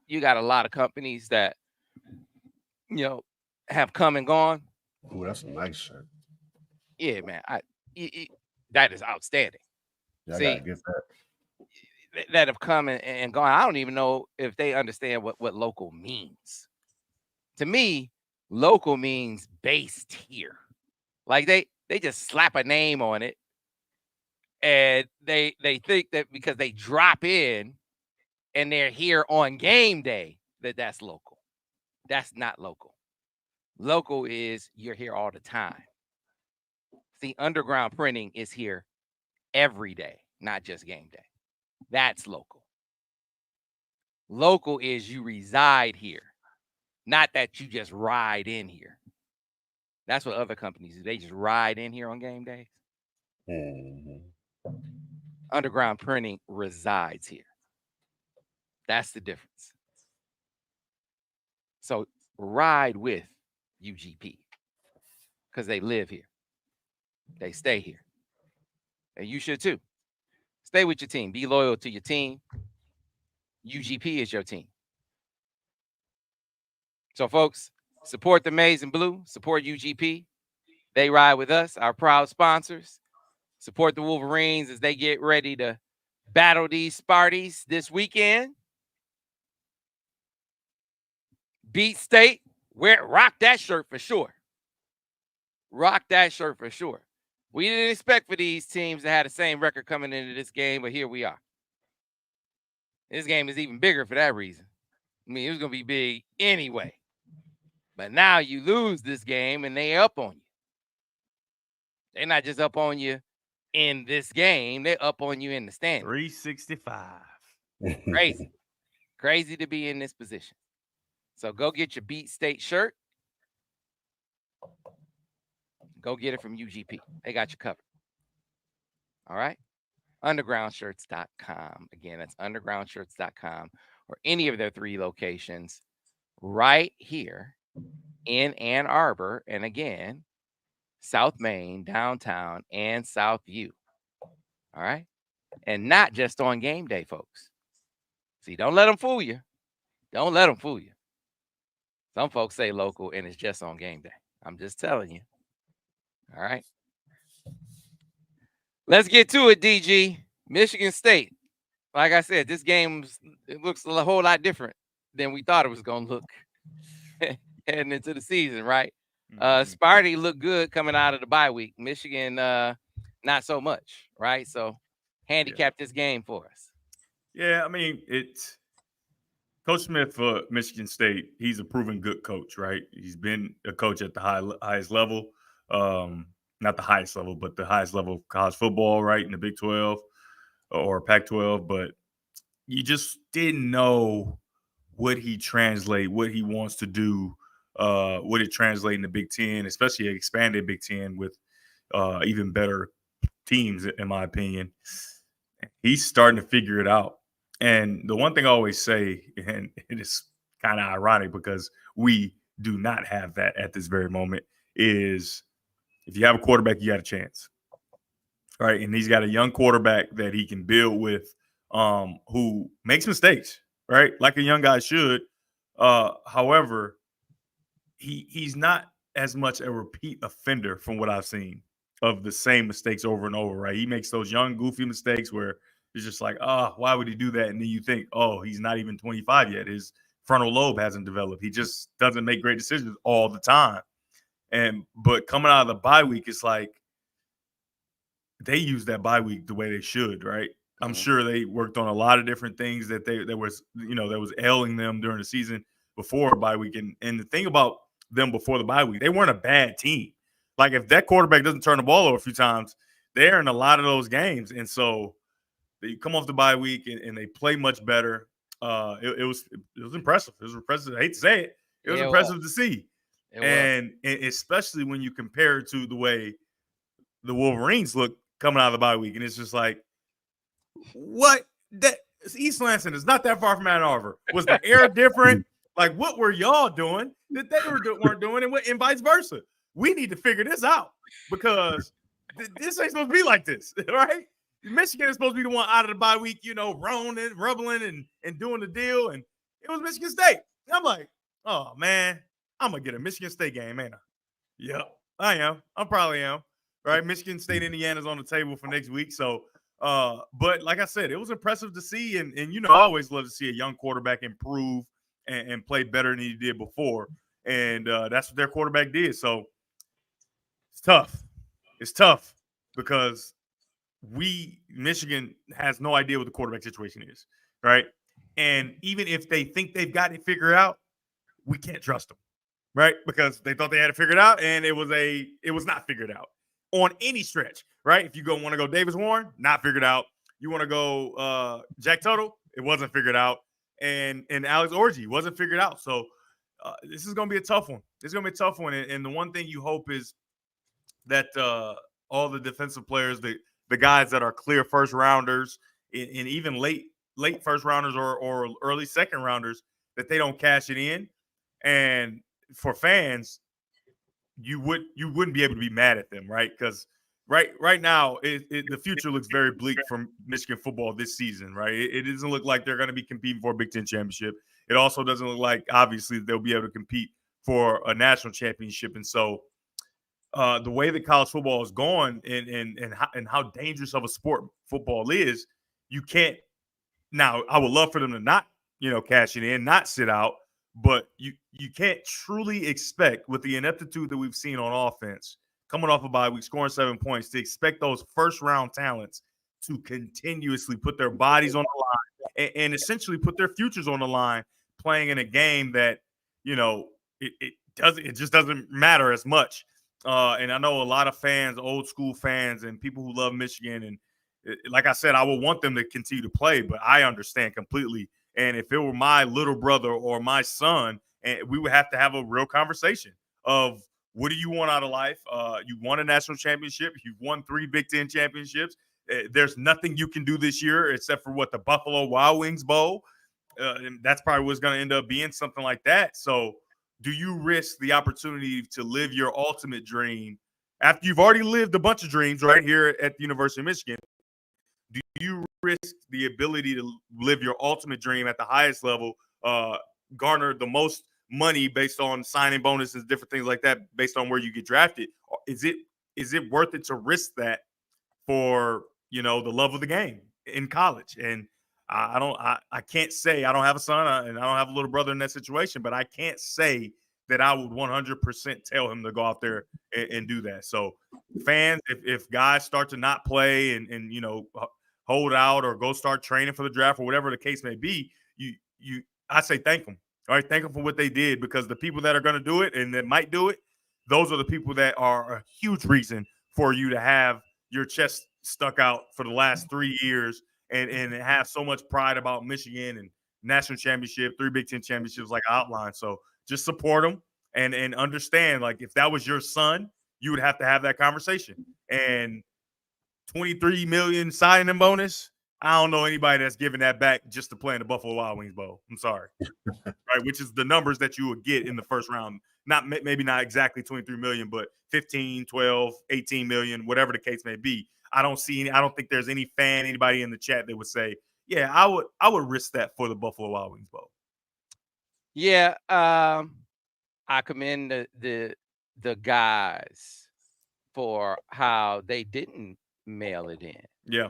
a lot of companies that have come and gone. Ooh, that's a nice shirt. Yeah, man. That is outstanding. Yeah, I See, gotta get that. that have come and gone. I don't even know if they understand what local means. To me, local means based here. Like they just slap a name on it, and they think that because they drop in and they're here on game day that's local. That's not local. Local is you're here all the time. See, Underground Printing is here every day, not just game day. That's local. Local is you reside here, not that you just ride in here. That's what other companies do. They just ride in here on game days. Mm-hmm. Underground Printing resides here. That's the difference. So ride with UGP because they live here. They stay here. And you should too. Stay with your team. Be loyal to your team. UGP is your team. So, folks, support the Maize and Blue. Support UGP. They ride with us, our proud sponsors. Support the Wolverines as they get ready to battle these Sparties this weekend. Beat State. Rock that shirt for sure. Rock that shirt for sure. We didn't expect for these teams to have the same record coming into this game, but here we are. This game is even bigger for that reason. I mean, it was going to be big anyway. But now you lose this game and they up on you. They're not just up on you in this game. They're up on you in the standings. 365. Crazy. Crazy to be in this position. So go get your Beat State shirt. Go get it from UGP. They got you covered. All right? Undergroundshirts.com. Again, that's undergroundshirts.com or any of their 3 locations right here in Ann Arbor. And again, South Main, downtown, and Southview. All right? And not just on game day, folks. See, don't let them fool you. Don't let them fool you. Some folks say local and it's just on game day. I'm just telling you. All right. Let's get to it, DG. Michigan State. Like I said, this game looks a whole lot different than we thought it was going to look heading into the season, right? Sparty looked good coming out of the bye week. Michigan, not so much, right? So handicap this game for us. Yeah, I mean, Coach Smith for Michigan State, he's a proven good coach, right? He's been a coach at the highest level, not the highest level, but the highest level of college football, right, in the Big 12 or Pac-12. But you just didn't know what what he wants to do, would it translate in the Big Ten, especially an expanded Big Ten with even better teams, in my opinion. He's starting to figure it out. And the one thing I always say, and it is kind of ironic because we do not have that at this very moment, is if you have a quarterback, you got a chance. Right. And he's got a young quarterback that he can build with, who makes mistakes, right? Like a young guy should. However, he's not as much a repeat offender from what I've seen of the same mistakes over and over, right? He makes those young, goofy mistakes where it's just like, oh, why would he do that? And then you think, oh, he's not even 25 yet. His frontal lobe hasn't developed. He just doesn't make great decisions all the time. But coming out of the bye week, it's like they use that bye week the way they should, right? I'm sure they worked on a lot of different things that was ailing them during the season before bye week. And the thing about them before the bye week, they weren't a bad team. Like if that quarterback doesn't turn the ball over a few times, they're in a lot of those games. And so they come off the bye week and they play much better. It was impressive. It was impressive. I hate to say it. It was impressive to see. And especially when you compare it to the way the Wolverines look coming out of the bye week. And it's just like, what? That East Lansing is not that far from Ann Arbor. Was the air different? Like, what were y'all doing that they weren't doing, and vice versa? We need to figure this out because this ain't supposed to be like this, right? Michigan is supposed to be the one out of the bye week, rolling, rubbling, and doing the deal, and it was Michigan State. And I'm like, oh man, I'm gonna get a Michigan State game, ain't I? Yep, I am. I probably am. Right, Michigan State, Indiana's on the table for next week, so. But like I said, it was impressive to see, and I always love to see a young quarterback improve and play better than he did before, and that's what their quarterback did. So it's tough. It's tough because Michigan has no idea what the quarterback situation is, right? And even if they think they've got it figured out, we can't trust them, right? Because they thought they had it figured out, and it was not figured out on any stretch, right? If you want to go Davis Warren, not figured out. You want to go Jack Tuttle, it wasn't figured out. And Alex Orji wasn't figured out. So this is going to be a tough one. It's going to be a tough one. And the one thing you hope is that all the defensive players, the guys that are clear first rounders and even late first rounders or early second rounders, that they don't cash it in. And for fans, you wouldn't be able to be mad at them, right? Because right now, the future looks very bleak for Michigan football this season, right? It doesn't look like they're going to be competing for a Big Ten championship. It also doesn't look like, obviously, they'll be able to compete for a national championship. And so the way that college football is going and how dangerous of a sport football is, you can't. Now, I would love for them to not, cash it in, not sit out. But you can't truly expect, with the ineptitude that we've seen on offense, coming off a bye week, scoring 7 points, to expect those first-round talents to continuously put their bodies on the line and essentially put their futures on the line, playing in a game that, it just doesn't matter as much. And I know a lot of fans, old school fans, and people who love Michigan, and like I said, I would want them to continue to play, but I understand completely. And if it were my little brother or my son, and we would have to have a real conversation of, what do you want out of life? You won a national championship. You've won 3 Big Ten championships. There's nothing you can do this year except for the Buffalo Wild Wings Bowl. And that's probably what's going to end up being, something like that. So do you risk the opportunity to live your ultimate dream after you've already lived a bunch of dreams right here at the University of Michigan? Do you risk the ability to live your ultimate dream at the highest level, garner the most money based on signing bonuses, different things like that, based on where you get drafted? Is it worth it to risk that for, the love of the game in college? And I can't say, I don't have a son and I don't have a little brother in that situation, but I can't say that I would 100% tell him to go out there and do that. So fans, if guys start to not play and hold out or go start training for the draft or whatever the case may be, I say thank them. All right, thank them for what they did, because the people that are going to do it and that might do it, those are the people that are a huge reason for you to have your chest stuck out for the last 3 years and have so much pride about Michigan and national championship, 3 Big Ten championships like I outlined. So just support them and understand, like, if that was your son, you would have to have that conversation. And 23 million signing bonus, I don't know anybody that's giving that back just to play in the Buffalo Wild Wings Bowl. I'm sorry. Right, which is the numbers that you would get in the first round. Maybe not exactly 23 million, but 15, 12, 18 million, whatever the case may be. I don't think there's anybody in the chat that would say, yeah, I would risk that for the Buffalo Wild Wings Bowl. Yeah, I commend the guys for how they didn't mail it in. Yeah,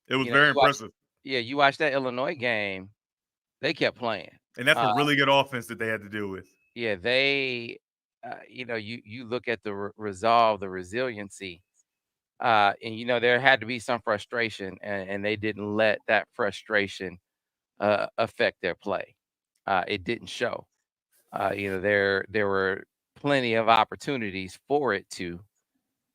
it was very impressive. You watched that Illinois game; they kept playing, and that's a really good offense that they had to deal with. Yeah, they, you look at the resolve, the resiliency, and there had to be some frustration, and they didn't let that frustration affect their play. It didn't show. There were plenty of opportunities for it to,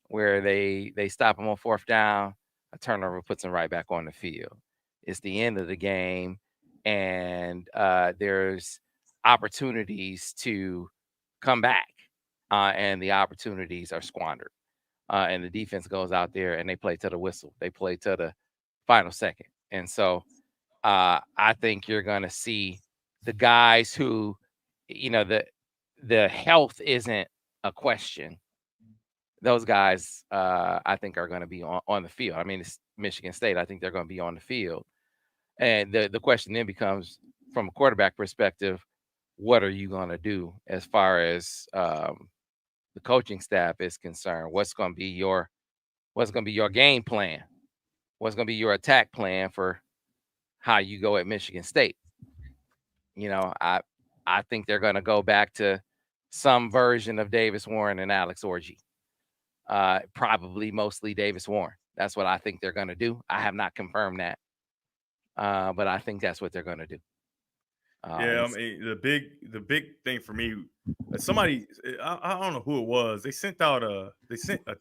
where they stop them on 4th down, a turnover puts them right back on the field. It's the end of the game, and there's opportunities to come back, and the opportunities are squandered. And the defense goes out there and they play to the whistle. They play to the final second. And so I think you're going to see the guys who, the health isn't a question. Those guys, I think, are going to be on the field. I mean, it's Michigan State. I think they're going to be on the field. And the question then becomes, from a quarterback perspective, what are you going to do as far as the coaching staff is concerned? What's going to be your game plan? What's going to be your attack plan for how you go at Michigan State? I think they're going to go back to some version of Davis Warren and Alex Orji. Probably mostly Davis Warren. That's what I think they're going to do. I have not confirmed that, but I think that's what they're going to do. Yeah, I mean, the big thing for me, somebody, I don't know who it was. They sent a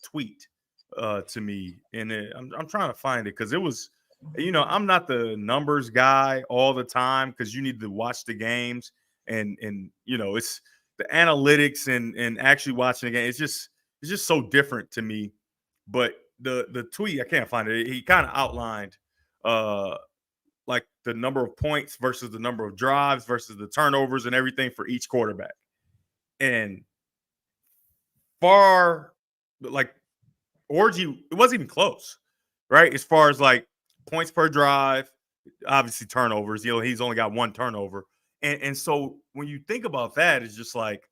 tweet to me, and I'm trying to find it, because it was, I'm not the numbers guy all the time, because you need to watch the games, and it's the analytics and actually watching the game. It's just so different to me. But the tweet, I can't find it. He kind of outlined like the number of points versus the number of drives versus the turnovers and everything for each quarterback. And like Orji, it wasn't even close, right? As far as like points per drive, obviously turnovers, he's only got 1 turnover. And so when you think about that, it's just like,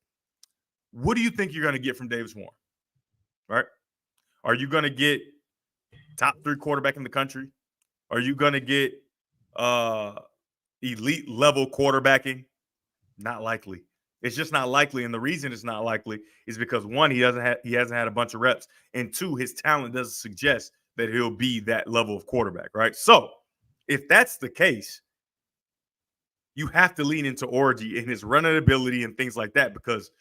what do you think you're going to get from Davis Warren, right? Are you going to get top 3 quarterback in the country? Are you going to get elite level quarterbacking? Not likely. It's just not likely. And the reason it's not likely is because, 1, he hasn't had a bunch of reps, and 2, his talent doesn't suggest that he'll be that level of quarterback, right? So if that's the case, you have to lean into Orji and his running ability and things like that, because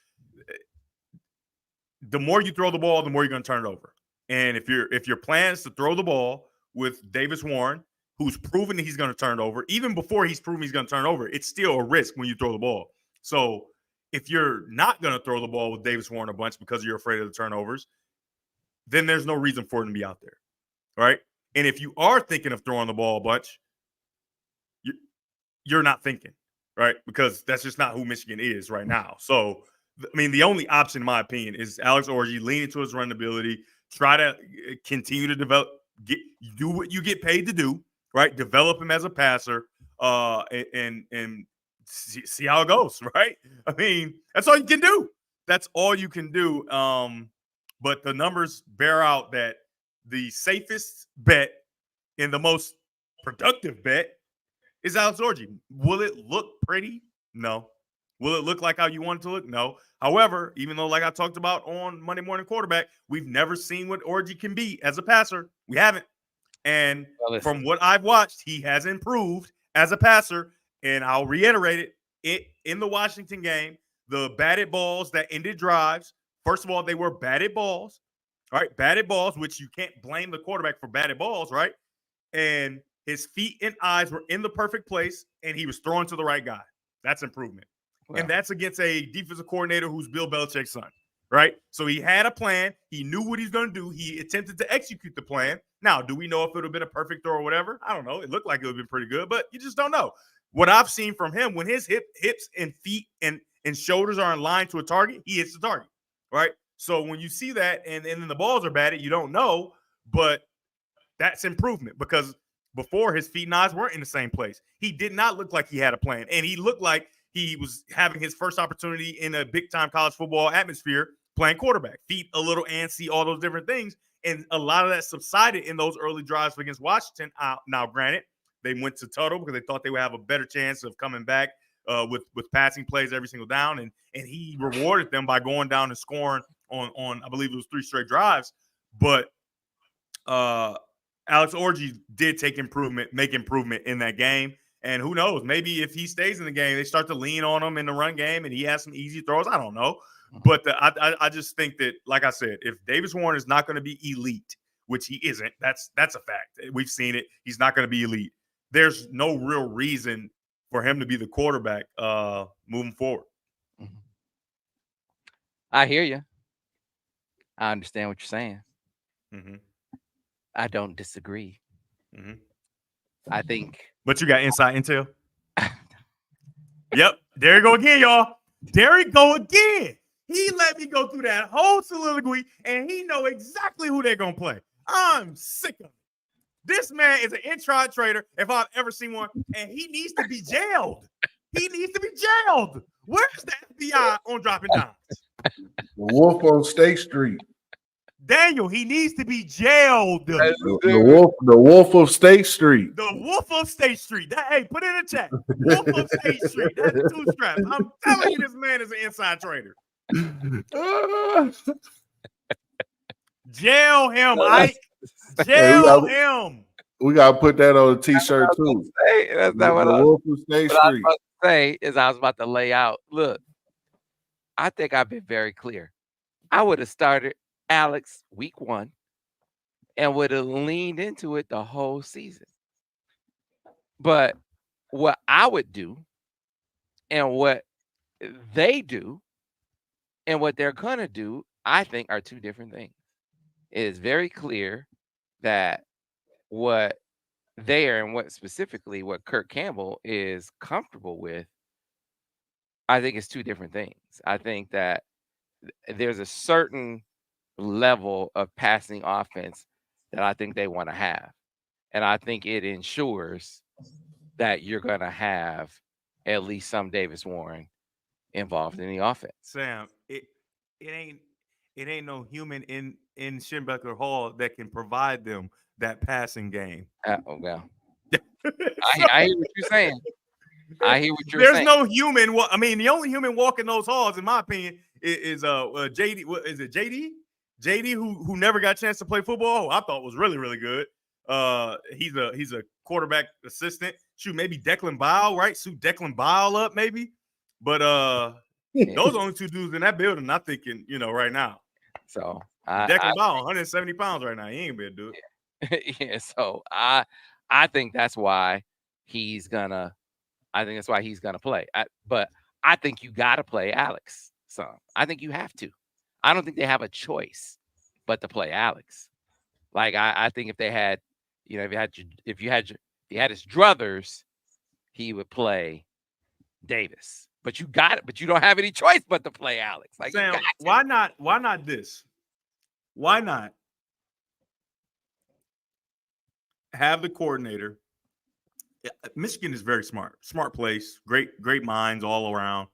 the more you throw the ball, the more you're going to turn it over. And if your plan is to throw the ball with Davis Warren, who's proven that he's going to turn it over, even before he's proven he's going to turn it over, it's still a risk when you throw the ball. So if you're not going to throw the ball with Davis Warren a bunch because you're afraid of the turnovers, then there's no reason for him to be out there, right? And if you are thinking of throwing the ball a bunch, you're not thinking, right? Because that's just not who Michigan is right now. So, I mean, the only option, in my opinion, is Alex Orji lean into his run ability, try to continue to develop, do what you get paid to do, right? Develop him as a passer, and see how it goes, right? I mean, that's all you can do. That's all you can do. But the numbers bear out that the safest bet and the most productive bet is Alex Orji. Will it look pretty? No. Will it look like how you want it to look? No. However, even though, like I talked about on Monday Morning Quarterback, we've never seen what Orji can be as a passer. We haven't. And from what I've watched, he has improved as a passer. And I'll reiterate it. in the Washington game, the batted balls that ended drives. First of all, they were batted balls, right? Batted balls, which you can't blame the quarterback for batted balls, right? And his feet and eyes were in the perfect place, and he was throwing to the right guy. That's improvement. Well, And that's against a defensive coordinator who's Bill Belichick's son, right? So he had a plan. He knew what he's going to do. He attempted to execute the plan. Now, do we know if it would have been a perfect throw or whatever? I don't know. It looked like it would have been pretty good, but you just don't know. What I've seen from him, when his hips and feet and shoulders are in line to a target, he hits the target, right? So when you see that and then the balls are batted, you don't know, but that's improvement because before his feet and eyes weren't in the same place. He did not look like he had a plan, and he looked like he was having his first opportunity in a big-time college football atmosphere playing quarterback. Feet a little antsy, all those different things, and a lot of that subsided in those early drives against Washington. Now, granted, they went to Tuttle because they thought they would have a better chance of coming back with passing plays every single down, and he rewarded them by going down and scoring on I believe it was 3 straight drives. But Alex Orji did make improvement in that game. And who knows, maybe if he stays in the game, they start to lean on him in the run game and he has some easy throws. I don't know. But I just think that, like I said, if Davis Warren is not going to be elite, which he isn't, that's a fact. We've seen it. He's not going to be elite. There's no real reason for him to be the quarterback moving forward. I hear you. I understand what you're saying. Mm-hmm. I don't disagree. Mm-hmm. I think. But you got inside intel? Yep. There you go again, y'all. There you go again. He let me go through that whole soliloquy, and he know exactly who they're going to play. I'm sick of it. This man is an inside trader, if I've ever seen one, and he needs to be jailed. He needs to be jailed. Where's the FBI on dropping dimes? The wolf on State Street. Daniel, he needs to be jailed. The wolf of State Street. The wolf of State Street. Hey, put it in the chat. Wolf of State Street. That's the 2 straps. I'm telling you, this man is an inside trader. Jail him, Ike. Jail him. We gotta put that on a t-shirt too. That's not what I wolf of State Street. I was about to say is I was about to lay out. Look, I think I've been very clear. I would have started Alex week 1 and would have leaned into it the whole season. But what I would do and what they do and what they're going to do, I think, are 2 different things. It is very clear that what there and what specifically what Kirk Campbell is comfortable with, I think it's 2 different things. I think that there's a certain level of passing offense that I think they want to have. And I think it ensures that you're going to have at least some Davis Warren involved in the offense. Sam, it ain't no human in Schembechler Hall that can provide them that passing game. Oh, well. I hear what you're saying. I hear what you're saying. There's no human. I mean, the only human walking those halls, in my opinion, is JD. What is it, JD? JD, who never got a chance to play football, I thought was really, really good. He's a quarterback assistant. Shoot, maybe Declan Bile, right? Suit Declan Bile up, maybe. But those are only 2 dudes in that building. I'm thinking, right now. So Declan Bile, 170 pounds right now. He ain't gonna be able to do it. Yeah. So I think that's why he's gonna. I think that's why he's gonna play. But I think you got to play Alex some. I think you have to. I don't think they have a choice but to play Alex. Like I think if they had, if you had his druthers, he would play Davis. But you got it. But you don't have any choice but to play Alex. Like, Sam, why not? Why not this? Why not have the coordinator? Michigan is very smart place, great minds all around.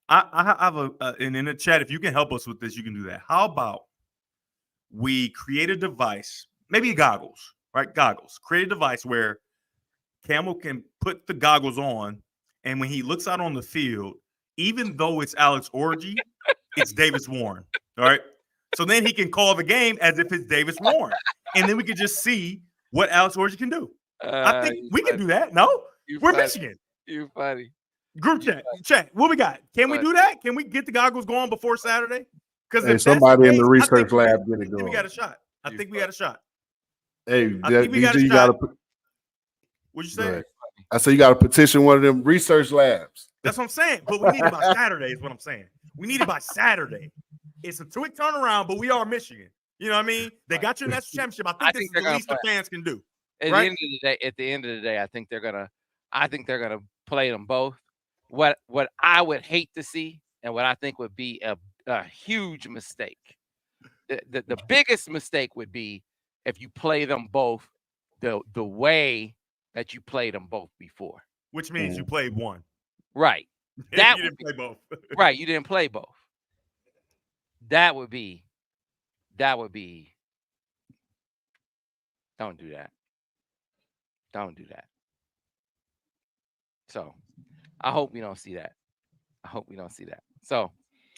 I have and in the chat, if you can help us with this, you can do that. How about we create a device, maybe goggles, right? Goggles. Create a device where Campbell can put the goggles on, and when he looks out on the field, even though it's Alex Orji, it's Davis Warren. All right. So then he can call the game as if it's Davis Warren, and then we can just see what Alex Orji can do. I think we can do that. No, we're funny. Michigan. You funny. Group chat. What we got? Can we do that? Can we get the goggles going before Saturday? Because Hey, somebody in the research lab get it going. We got a shot. I think we got a shot. Hey, DJ, you got to. What'd you say? I said you got to petition one of them research labs. That's what I'm saying. But we need it by Saturday. Is what I'm saying. We need it by Saturday. It's a quick turnaround, but we are Michigan. You know what I mean? They got your national championship. I think this is the least the fans can do. At the end of the day, I think they're gonna play them both. What I would hate to see, and what I think would be a huge mistake, the biggest mistake would be if you play them both the way that you played them both before. Which means you played one. Right. That you didn't play both. Right. You didn't play both. That would be. Don't do that. Don't do that. So, I hope we don't see that. So,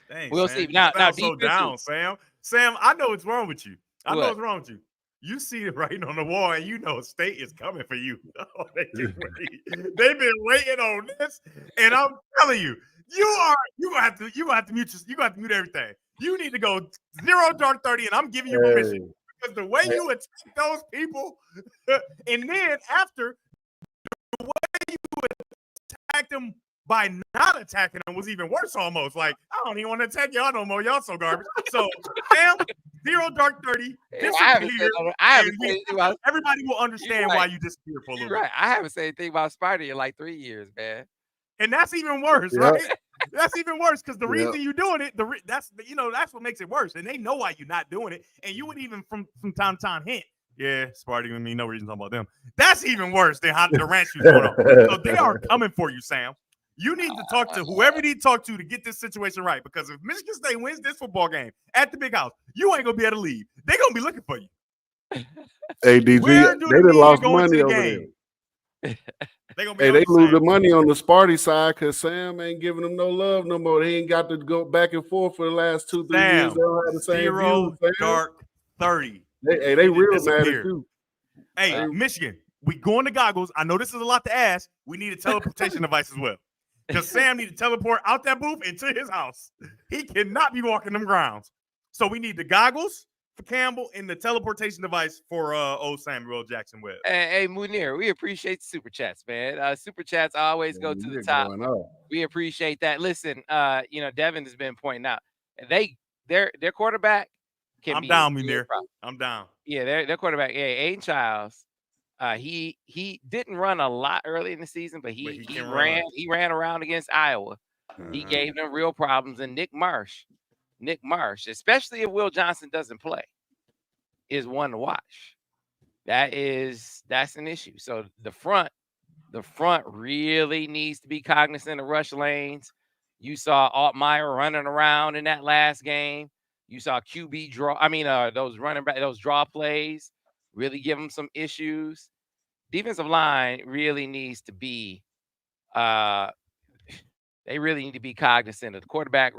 Dang, we'll Sam, see. Now, so down, Sam. Sam, I know what's wrong with you. I know what's wrong with you. You see it writing on the wall, and you know State is coming for you. Oh, they've been waiting on this, and I'm telling you, you gonna have to mute everything. You need to go 0 dark 30, and I'm giving you permission because the way you attack those people, and then after the way you attacked them by not attacking them was even worse. Almost like I don't even want to attack y'all no more. Y'all so garbage. So Sam, 0 dark 30. Everybody will understand why you disappeared for a little bit. Right. I haven't said anything about Spider in like 3 years, man. And that's even worse, right? That's even worse because the reason you're doing it, that's what makes it worse. And they know why you're not doing it. And you would even from time to time hint, yeah, Sparty and me, no reason talking about them. That's even worse than how the ranch is going on. So they are coming for you, Sam. You need to talk to whoever you need to talk to get this situation right. Because if Michigan State wins this football game at the big house, you ain't gonna be able to leave. They're gonna be looking for you. Hey, DG, they done lost money over there. They lose the money on the Sparty side because Sam ain't giving them no love no more. They ain't got to go back and forth for the last 2-3 years. They don't have the same 0 dark 30. They real mad at you. Hey, Michigan, we going to goggles. I know this is a lot to ask. We need a teleportation device as well. Because Sam need to teleport out that booth into his house. He cannot be walking them grounds. So we need the goggles for Campbell and the teleportation device for old Samuel Jackson Webb. Hey, Munir, we appreciate the super chats, man. Super chats always go to the top. We appreciate that. Listen, Devin has been pointing out their quarterback can be. I'm down, Munir. I'm down. Yeah, their quarterback. Yeah, Aiden Childs. He didn't run a lot early in the season, but he ran around against Iowa. He gave them real problems. And Nick Marsh, especially if Will Johnson doesn't play, is one to watch. That's an issue. So the front really needs to be cognizant of rush lanes. You saw Altmaier running around in that last game. You saw QB those draw plays really give them some issues. Defensive line really needs to be they really need to be cognizant of the quarterback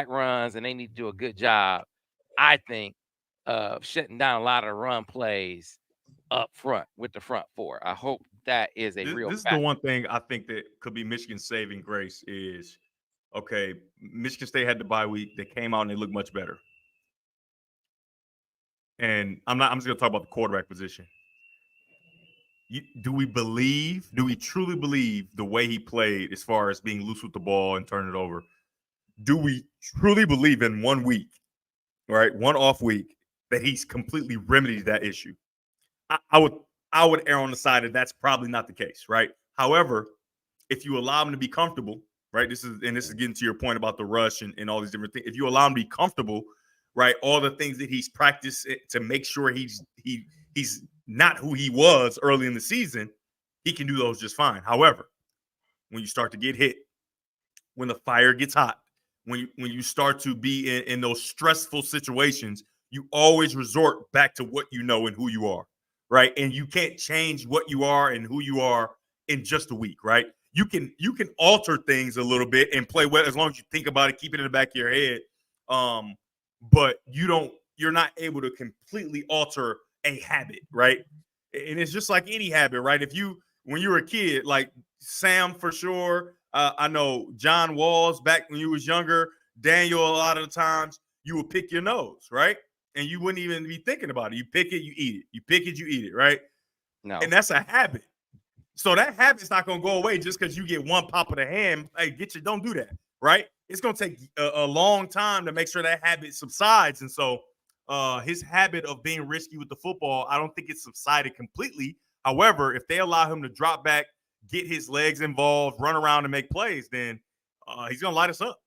runs, and they need to do a good job, I think, of shutting down a lot of the run plays up front with the front four. I hope that is a real This is the one thing I think that could be Michigan's saving grace is, okay, Michigan State had the bye week. They came out and they looked much better. And I'm just going to talk about the quarterback position. Do we truly believe the way he played as far as being loose with the ball and turning it over? Do we truly believe in 1 week, right, one off week, that he's completely remedied that issue? I would err on the side that that's probably not the case, right? However, if you allow him to be comfortable, right, this is getting to your point about the rush and all these different things. If you allow him to be comfortable, right, all the things that he's practiced to make sure he's not who he was early in the season, he can do those just fine. However, when you start to get hit, when the fire gets hot, when you start to be in those stressful situations, you always resort back to what you know and who you are, right? And you can't change what you are and who you are in just a week, right? You can alter things a little bit and play well as long as you think about it, keep it in the back of your head. But you're not able to completely alter a habit, right? And it's just like any habit, right? When you were a kid, like Sam for sure, I know John Walls back when you was younger, Daniel, a lot of the times you would pick your nose, right? And you wouldn't even be thinking about it. You pick it, you eat it. You pick it, you eat it, right? No. And that's a habit. So that habit's not going to go away just because you get one pop of the hand. Hey, don't do that, right? It's going to take a long time to make sure that habit subsides. And so his habit of being risky with the football, I don't think it's subsided completely. However, if they allow him to drop back, get his legs involved, run around and make plays, then he's going to light us up.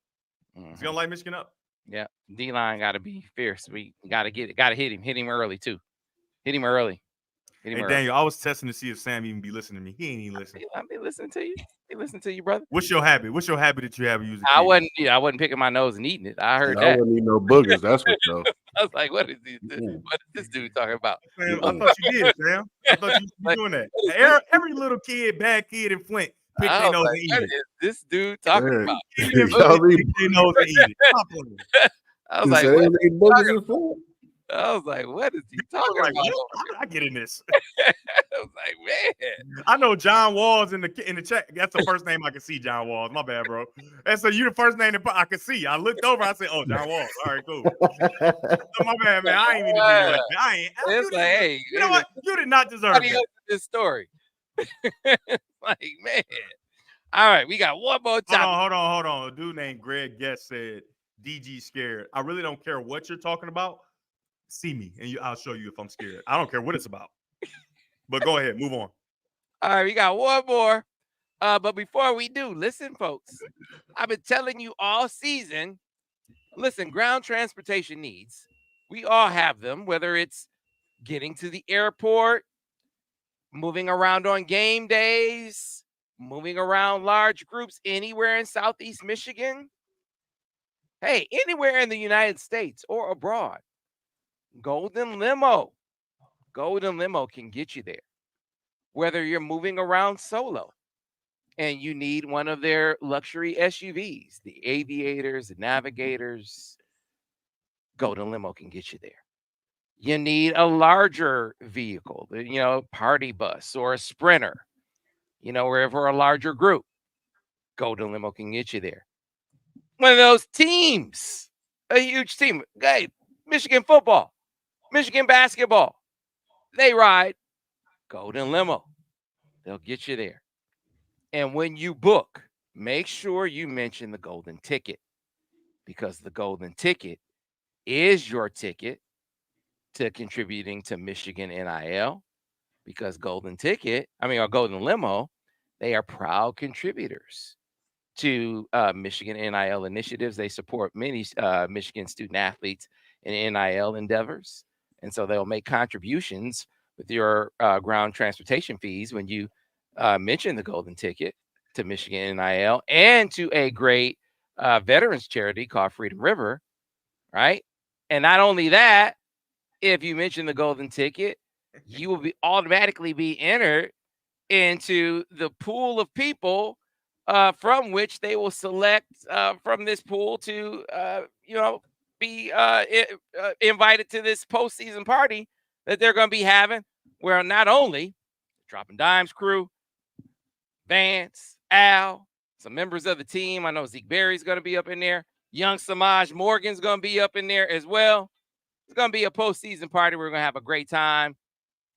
Mm-hmm. He's going to light Michigan up. Yeah. D-line got to be fierce. We got to get it. Got to hit him early too. Hit him early. Hey, Daniel, I was testing to see if Sam even be listening to me. He ain't even listening. I'll be listening to you. He listening to you, brother. What's your habit? What's your habit that you have using? I wasn't picking my nose and eating it. I heard that. I wouldn't eat no boogers. That's for sure. I was like, what is this dude talking about? Sam, I thought you did, Sam. I thought you were doing that. Every little kid, bad kid in Flint, pick their nose and eat it. What is this dude talking about? Pick their nose and eat it. I was like, what is he talking about? How did I get in this? I was like, man. I know John Walls in the chat. That's the first name I can see, John Walls. My bad, bro. And so you the first name that I could see. I looked over, I said, oh, John Walls. All right, cool. So my bad, man. I ain't even like that. I ain't. It's like, hey, you know what? You did not deserve it. This story. Like, man. All right, we got one more topic. Hold on. A dude named Greg Guest said, DG scared. I really don't care what you're talking about. See me, and I'll show you if I'm scared. I don't care what it's about. But go ahead, move on. All right, we got one more. But before we do, listen, folks. I've been telling you all season, listen, ground transportation needs. We all have them, whether it's getting to the airport, moving around on game days, moving around large groups anywhere in Southeast Michigan. Hey, anywhere in the United States or abroad. Golden Limo can get you there. Whether you're moving around solo and you need one of their luxury SUVs, the Aviators, the Navigators, Golden Limo can get you there. You need a larger vehicle, party bus or a Sprinter, or for a larger group. Golden Limo can get you there. One of those teams, a huge team. Hey, Michigan football, Michigan basketball, they ride Golden Limo. They'll get you there. And when you book, make sure you mention the golden ticket, because the golden ticket is your ticket to contributing to Michigan NIL, because Golden Limo, they are proud contributors to Michigan NIL initiatives. They support many Michigan student athletes in NIL endeavors. And so they'll make contributions with your ground transportation fees when you mention the golden ticket to Michigan NIL and to a great veterans charity called Freedom River, right? And not only that, if you mention the golden ticket, you will automatically be entered into the pool of people from which they will select from this pool to, be invited to this postseason party that they're going to be having, where not only Droppin Dimes crew, Vance, Al, some members of the team. I know Zeke Berry's going to be up in there. Young Samaj Morgan's going to be up in there as well. It's going to be a postseason party. We're going to have a great time.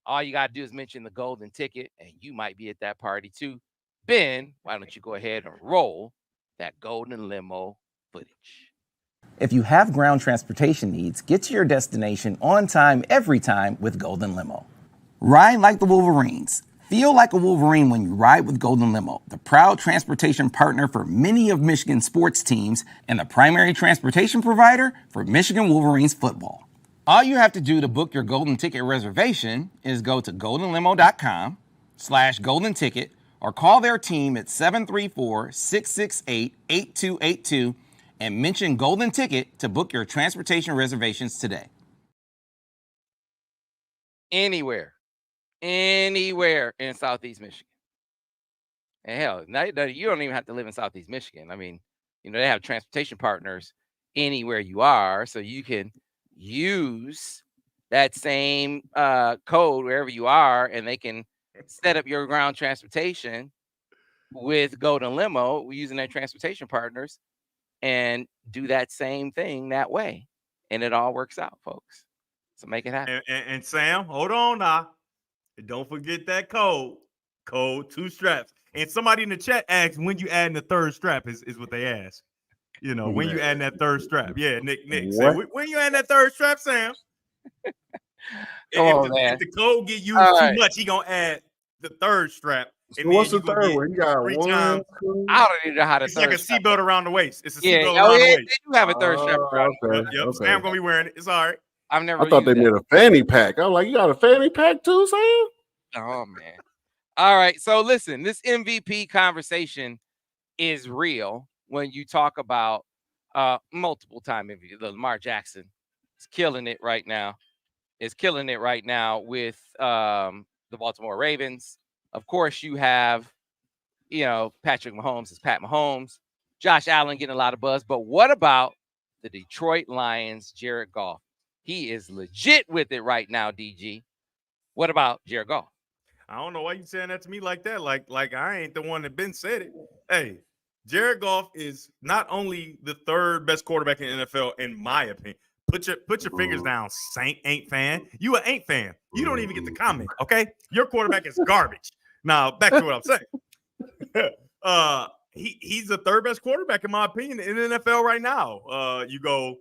All you got to do is mention the golden ticket, and you might be at that party too. Ben, why don't you go ahead and roll that Golden Limo footage? If you have ground transportation needs, get to your destination on time, every time with Golden Limo. Ride like the Wolverines. Feel like a Wolverine when you ride with Golden Limo, the proud transportation partner for many of Michigan's sports teams and the primary transportation provider for Michigan Wolverines football. All you have to do to book your golden ticket reservation is go to goldenlimo.com/golden ticket or call their team at 734-668-8282 and mention golden ticket to book your transportation reservations today. Anywhere in Southeast Michigan. And hell, you don't even have to live in Southeast Michigan. I mean, they have transportation partners anywhere you are, so you can use that same code wherever you are, and they can set up your ground transportation with Golden Limo, we're using their transportation partners and do that same thing that way. And it all works out, folks. So make it happen. And Sam, hold on now. Don't forget that code. Code 2 straps. And somebody in the chat asked when you adding the third strap is what they asked. You know, when you adding that third strap. Yeah, Nick said, when you adding that third strap, Sam? If the code get used too much, he gonna add the third strap. So what's the third one? You got 3 one, times. two? I don't even know how to. It's like a seatbelt around the waist. It's a yeah, seatbelt around the waist. They do have a third strap around. Yep. Sam gonna be wearing it. It's all right. I've never. I thought they made a fanny pack. I was like, you got a fanny pack too, Sam? Oh man. All right. So listen, this MVP conversation is real when you talk about multiple time MVP. Lamar Jackson is killing it right now. Is killing it right now with the Baltimore Ravens. Of course, you have, Patrick Mahomes is Pat Mahomes. Josh Allen getting a lot of buzz. But what about the Detroit Lions, Jared Goff? He is legit with it right now, DG. What about Jared Goff? I don't know why you saying that to me like that. Like I ain't the one that been said it. Hey, Jared Goff is not only the third best quarterback in the NFL, in my opinion. Put your fingers down, Ain't fan. You an Ain't fan. You don't even get to comment, okay? Your quarterback is garbage. Now, back to what I'm saying. He's the third best quarterback, in my opinion, in the NFL right now. You go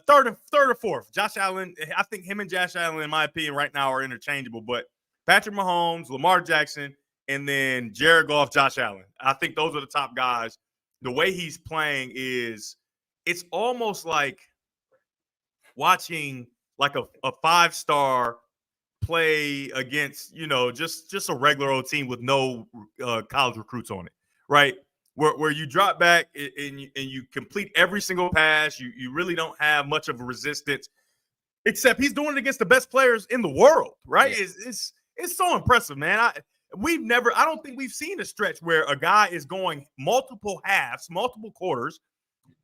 third or fourth. Josh Allen, I think him and Josh Allen, in my opinion, right now are interchangeable. But Patrick Mahomes, Lamar Jackson, and then Jared Goff, Josh Allen. I think those are the top guys. The way he's playing it's almost like watching like a 5-star play against, just a regular old team with no college recruits on it, right? Where you drop back and you complete every single pass. You really don't have much of a resistance, except he's doing it against the best players in the world, right? Yeah. It's so impressive, man. I don't think we've seen a stretch where a guy is going multiple halves, multiple quarters,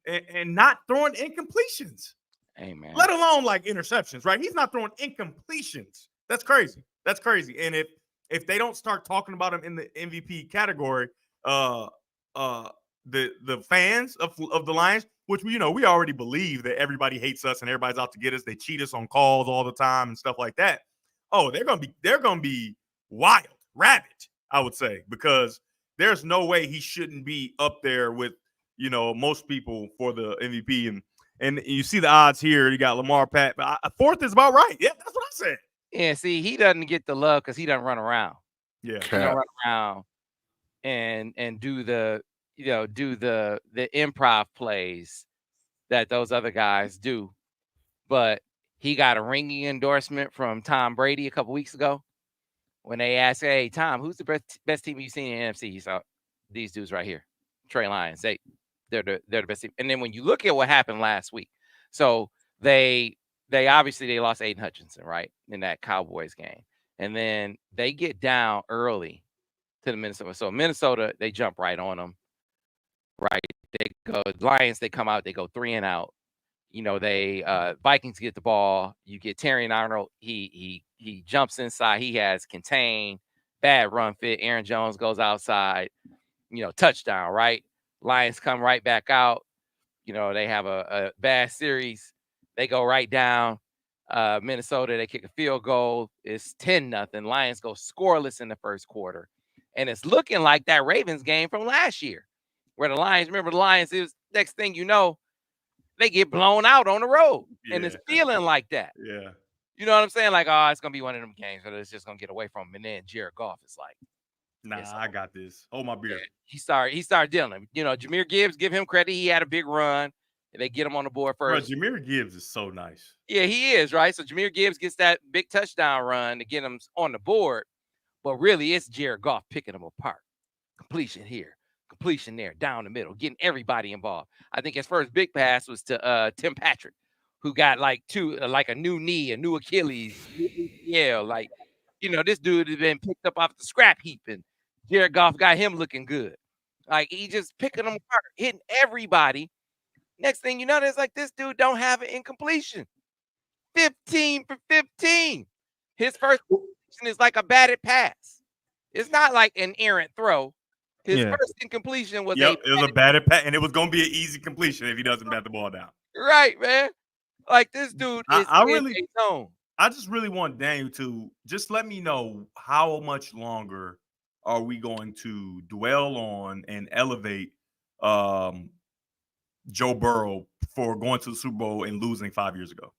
and not throwing incompletions. Amen. Let alone like interceptions, right? He's not throwing incompletions. That's crazy. That's crazy. And if they don't start talking about him in the MVP category, the fans of the Lions, which we already believe that everybody hates us and everybody's out to get us. They cheat us on calls all the time and stuff like that. Oh, they're gonna be wild, rabid, I would say, because there's no way he shouldn't be up there with most people for the MVP. And you see the odds here. You got Lamar, Pat. Fourth is about right. Yeah, that's what I said. Yeah, see, he doesn't get the love because he doesn't run around. Yeah, he don't run around and do the improv plays that those other guys do. But he got a ringing endorsement from Tom Brady a couple weeks ago when they asked, "Hey, Tom, who's the best team you've seen in the NFC?" He saw these dudes right here, Trey Lions. They're the best team. And then when you look at what happened last week, so they obviously lost Aiden Hutchinson, right, in that Cowboys game. And then they get down early to the Minnesota. So Minnesota, they jump right on them, right? They go Lions, they come out, they go 3 and out. They Vikings get the ball. You get Terrion Arnold. He jumps inside. He has contained, bad run fit. Aaron Jones goes outside, touchdown, right? Lions come right back out. They have a bad series. They go right down. Minnesota, they kick a field goal. It's 10-0. Lions go scoreless in the first quarter. And it's looking like that Ravens game from last year where the Lions, remember the Lions, it was next thing you know, they get blown out on the road. Yeah. And it's feeling like that. Yeah. You know what I'm saying? Like, it's going to be one of them games where it's just going to get away from them. And then Jared Goff is like, nah, I got this. Hold my beer. Yeah, he started dealing. Jahmyr Gibbs, give him credit. He had a big run. They get him on the board first. Bro, Jahmyr Gibbs is so nice. Yeah, he is, right? So Jahmyr Gibbs gets that big touchdown run to get him on the board. But really, it's Jared Goff picking them apart. Completion here, completion there, down the middle, getting everybody involved. I think his first big pass was to Tim Patrick, who got like a new knee, a new Achilles. Yeah, this dude has been picked up off the scrap heap, and Jared Goff got him looking good. Like, he just picking them apart, hitting everybody. Next thing you know, there's like this dude don't have an incompletion. 15 for 15. His first completion is like a batted pass. It's not like an errant throw. His Yeah. first incompletion was Yep, it was a batted pat, and it was gonna be an easy completion if he doesn't bat the ball down. right, man. Like this dude is I in really- a zone. I just really want Daniel to just let me know how much longer are we going to dwell on and elevate Joe Burrow for going to the Super Bowl and losing 5 years ago.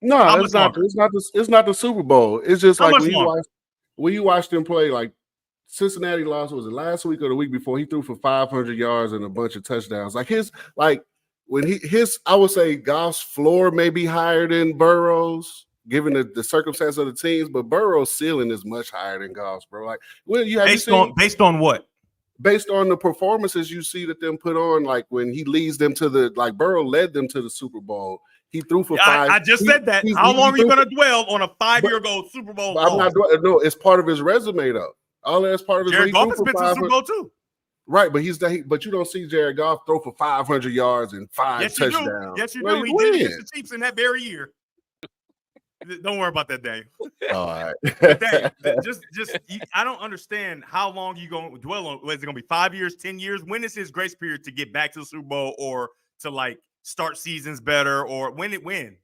No, How it's much not. longer? It's not the Super Bowl. It's just How like much when longer? you watch them play. Like Cincinnati lost, was it last week or the week before? He threw for 500 yards and a bunch of touchdowns. I would say Goff's floor may be higher than Burrow's, given the circumstance of the teams, but Burrow's ceiling is much higher than Goff's, bro. Like, Based on what? Based on the performances you see that them put on, like when he leads them to Burrow led them to the Super Bowl. He threw for 5. I just said that. How long are you going to dwell on a 5-year-old Super Bowl? I'm not doing. No, it's part of his resume though. All that's part of his. Jared Goff has been to the Super Bowl too. Right, but but you don't see Jared Goff throw for 500 yards and 5 touchdowns. Yes, you do. He did against the Chiefs in that very year. Don't worry about that, Daniel. All right. Daniel, I don't understand how long you going to dwell on. Is it going to be 5 years, 10 years? When is his grace period to get back to the Super Bowl or to like start seasons better, or when? Hey,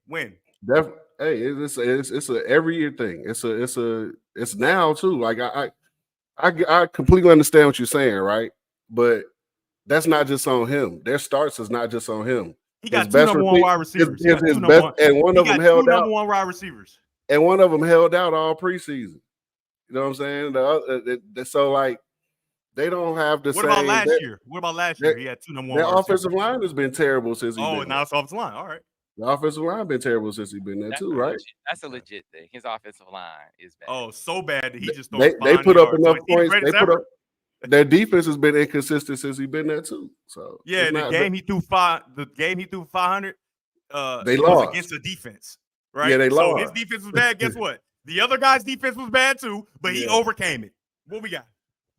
it's a every year thing. It's now too. Like I completely understand what you're saying, right? But that's not just on him. Their starts is not just on him. He got two number one wide receivers. And one of them held out. Number one wide receivers. And one of them held out all preseason. You know what I'm saying? So like they don't have the same. What about last year? He had two number one. Their offensive line has been terrible since he's been. Oh, now it's offensive line. All right. The offensive line been terrible since he's been there too, right? That's a legit thing. His offensive line is bad. Oh, so bad that he just they put up enough points. Their defense has been inconsistent since he's been there too. So yeah, the game he threw 500. They lost against the defense, right? Yeah, they lost. So his defense was bad. Guess what? The other guy's defense was bad too, but he overcame it. What we got?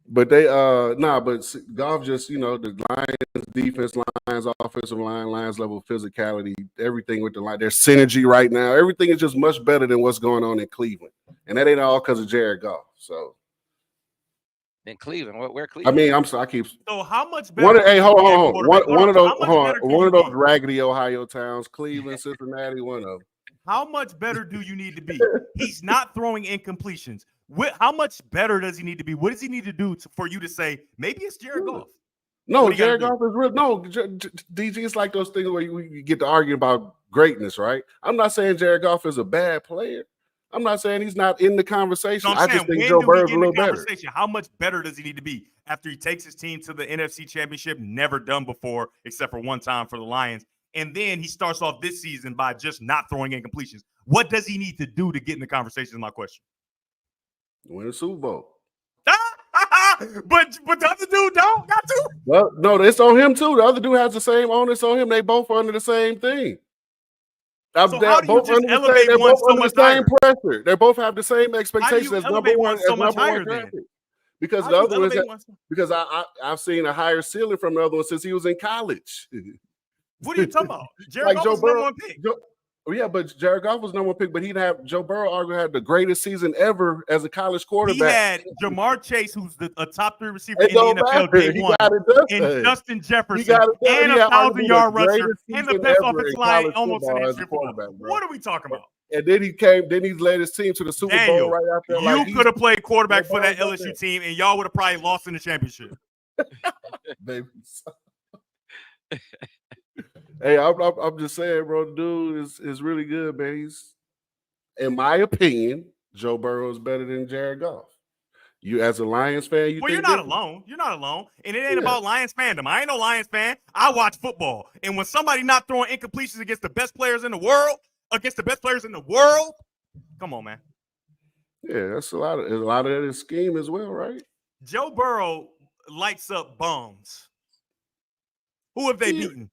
But they but Goff just, the Lions defense, Lions offensive line, Lions level physicality, everything with the line, their synergy right now, everything is just much better than what's going on in Cleveland. And that ain't all because of Jared Goff. So in Cleveland, where Cleveland? I mean, I'm sorry, I keep. So how much better? Hold on. One of those raggedy Ohio towns, Cleveland, Cincinnati, one of them. How much better do you need to be? He's not throwing incompletions. How much better does he need to be? What does he need to do for you to say maybe it's Jared Goff? No, Jared Goff is real. No, DG, it's like those things where you get to argue about greatness, right? I'm not saying Jared Goff is a bad player. I'm not saying he's not in the conversation. No, I just think Joe Burrow's a little better. How much better does he need to be after he takes his team to the NFC Championship? Never done before, except for one time for the Lions. And then he starts off this season by just not throwing incompletions. What does he need to do to get in the conversation is my question. Win a Super Bowl. but the other dude don't got to. Well, no, it's on him too. The other dude has the same onus on him. They both are under the same thing. So how do you just elevate one so much higher? Pressure. They both have the same expectations as number one. So much higher then? Because the other one because I've seen a higher ceiling from the other one since he was in college. What are you talking about? Jared Goff was number one pick. Yeah, but Jared Goff was number one pick, but he'd have Joe Burrow arguably had the greatest season ever as a college quarterback. He had Jamar Chase, who's a top 3 receiver in the NFL day one, and Justin Jefferson, and a 1,000-yard rusher, and the best offensive line almost in the Super Bowl. What are we talking about? And then he led his team to the Super Bowl right after. You could have played quarterback for that LSU team, and y'all would have probably lost in the championship. Baby. Hey, I'm just saying, bro. The dude is really good, man. He's, in my opinion, Joe Burrow is better than Jared Goff. You, as a Lions fan, you're not alone. You're not alone, and it ain't about Lions fandom. I ain't no Lions fan. I watch football, and when somebody not throwing incompletions against the best players in the world, come on, man. Yeah, that's a lot of that is scheme as well, right? Joe Burrow lights up bums. Who have they beaten?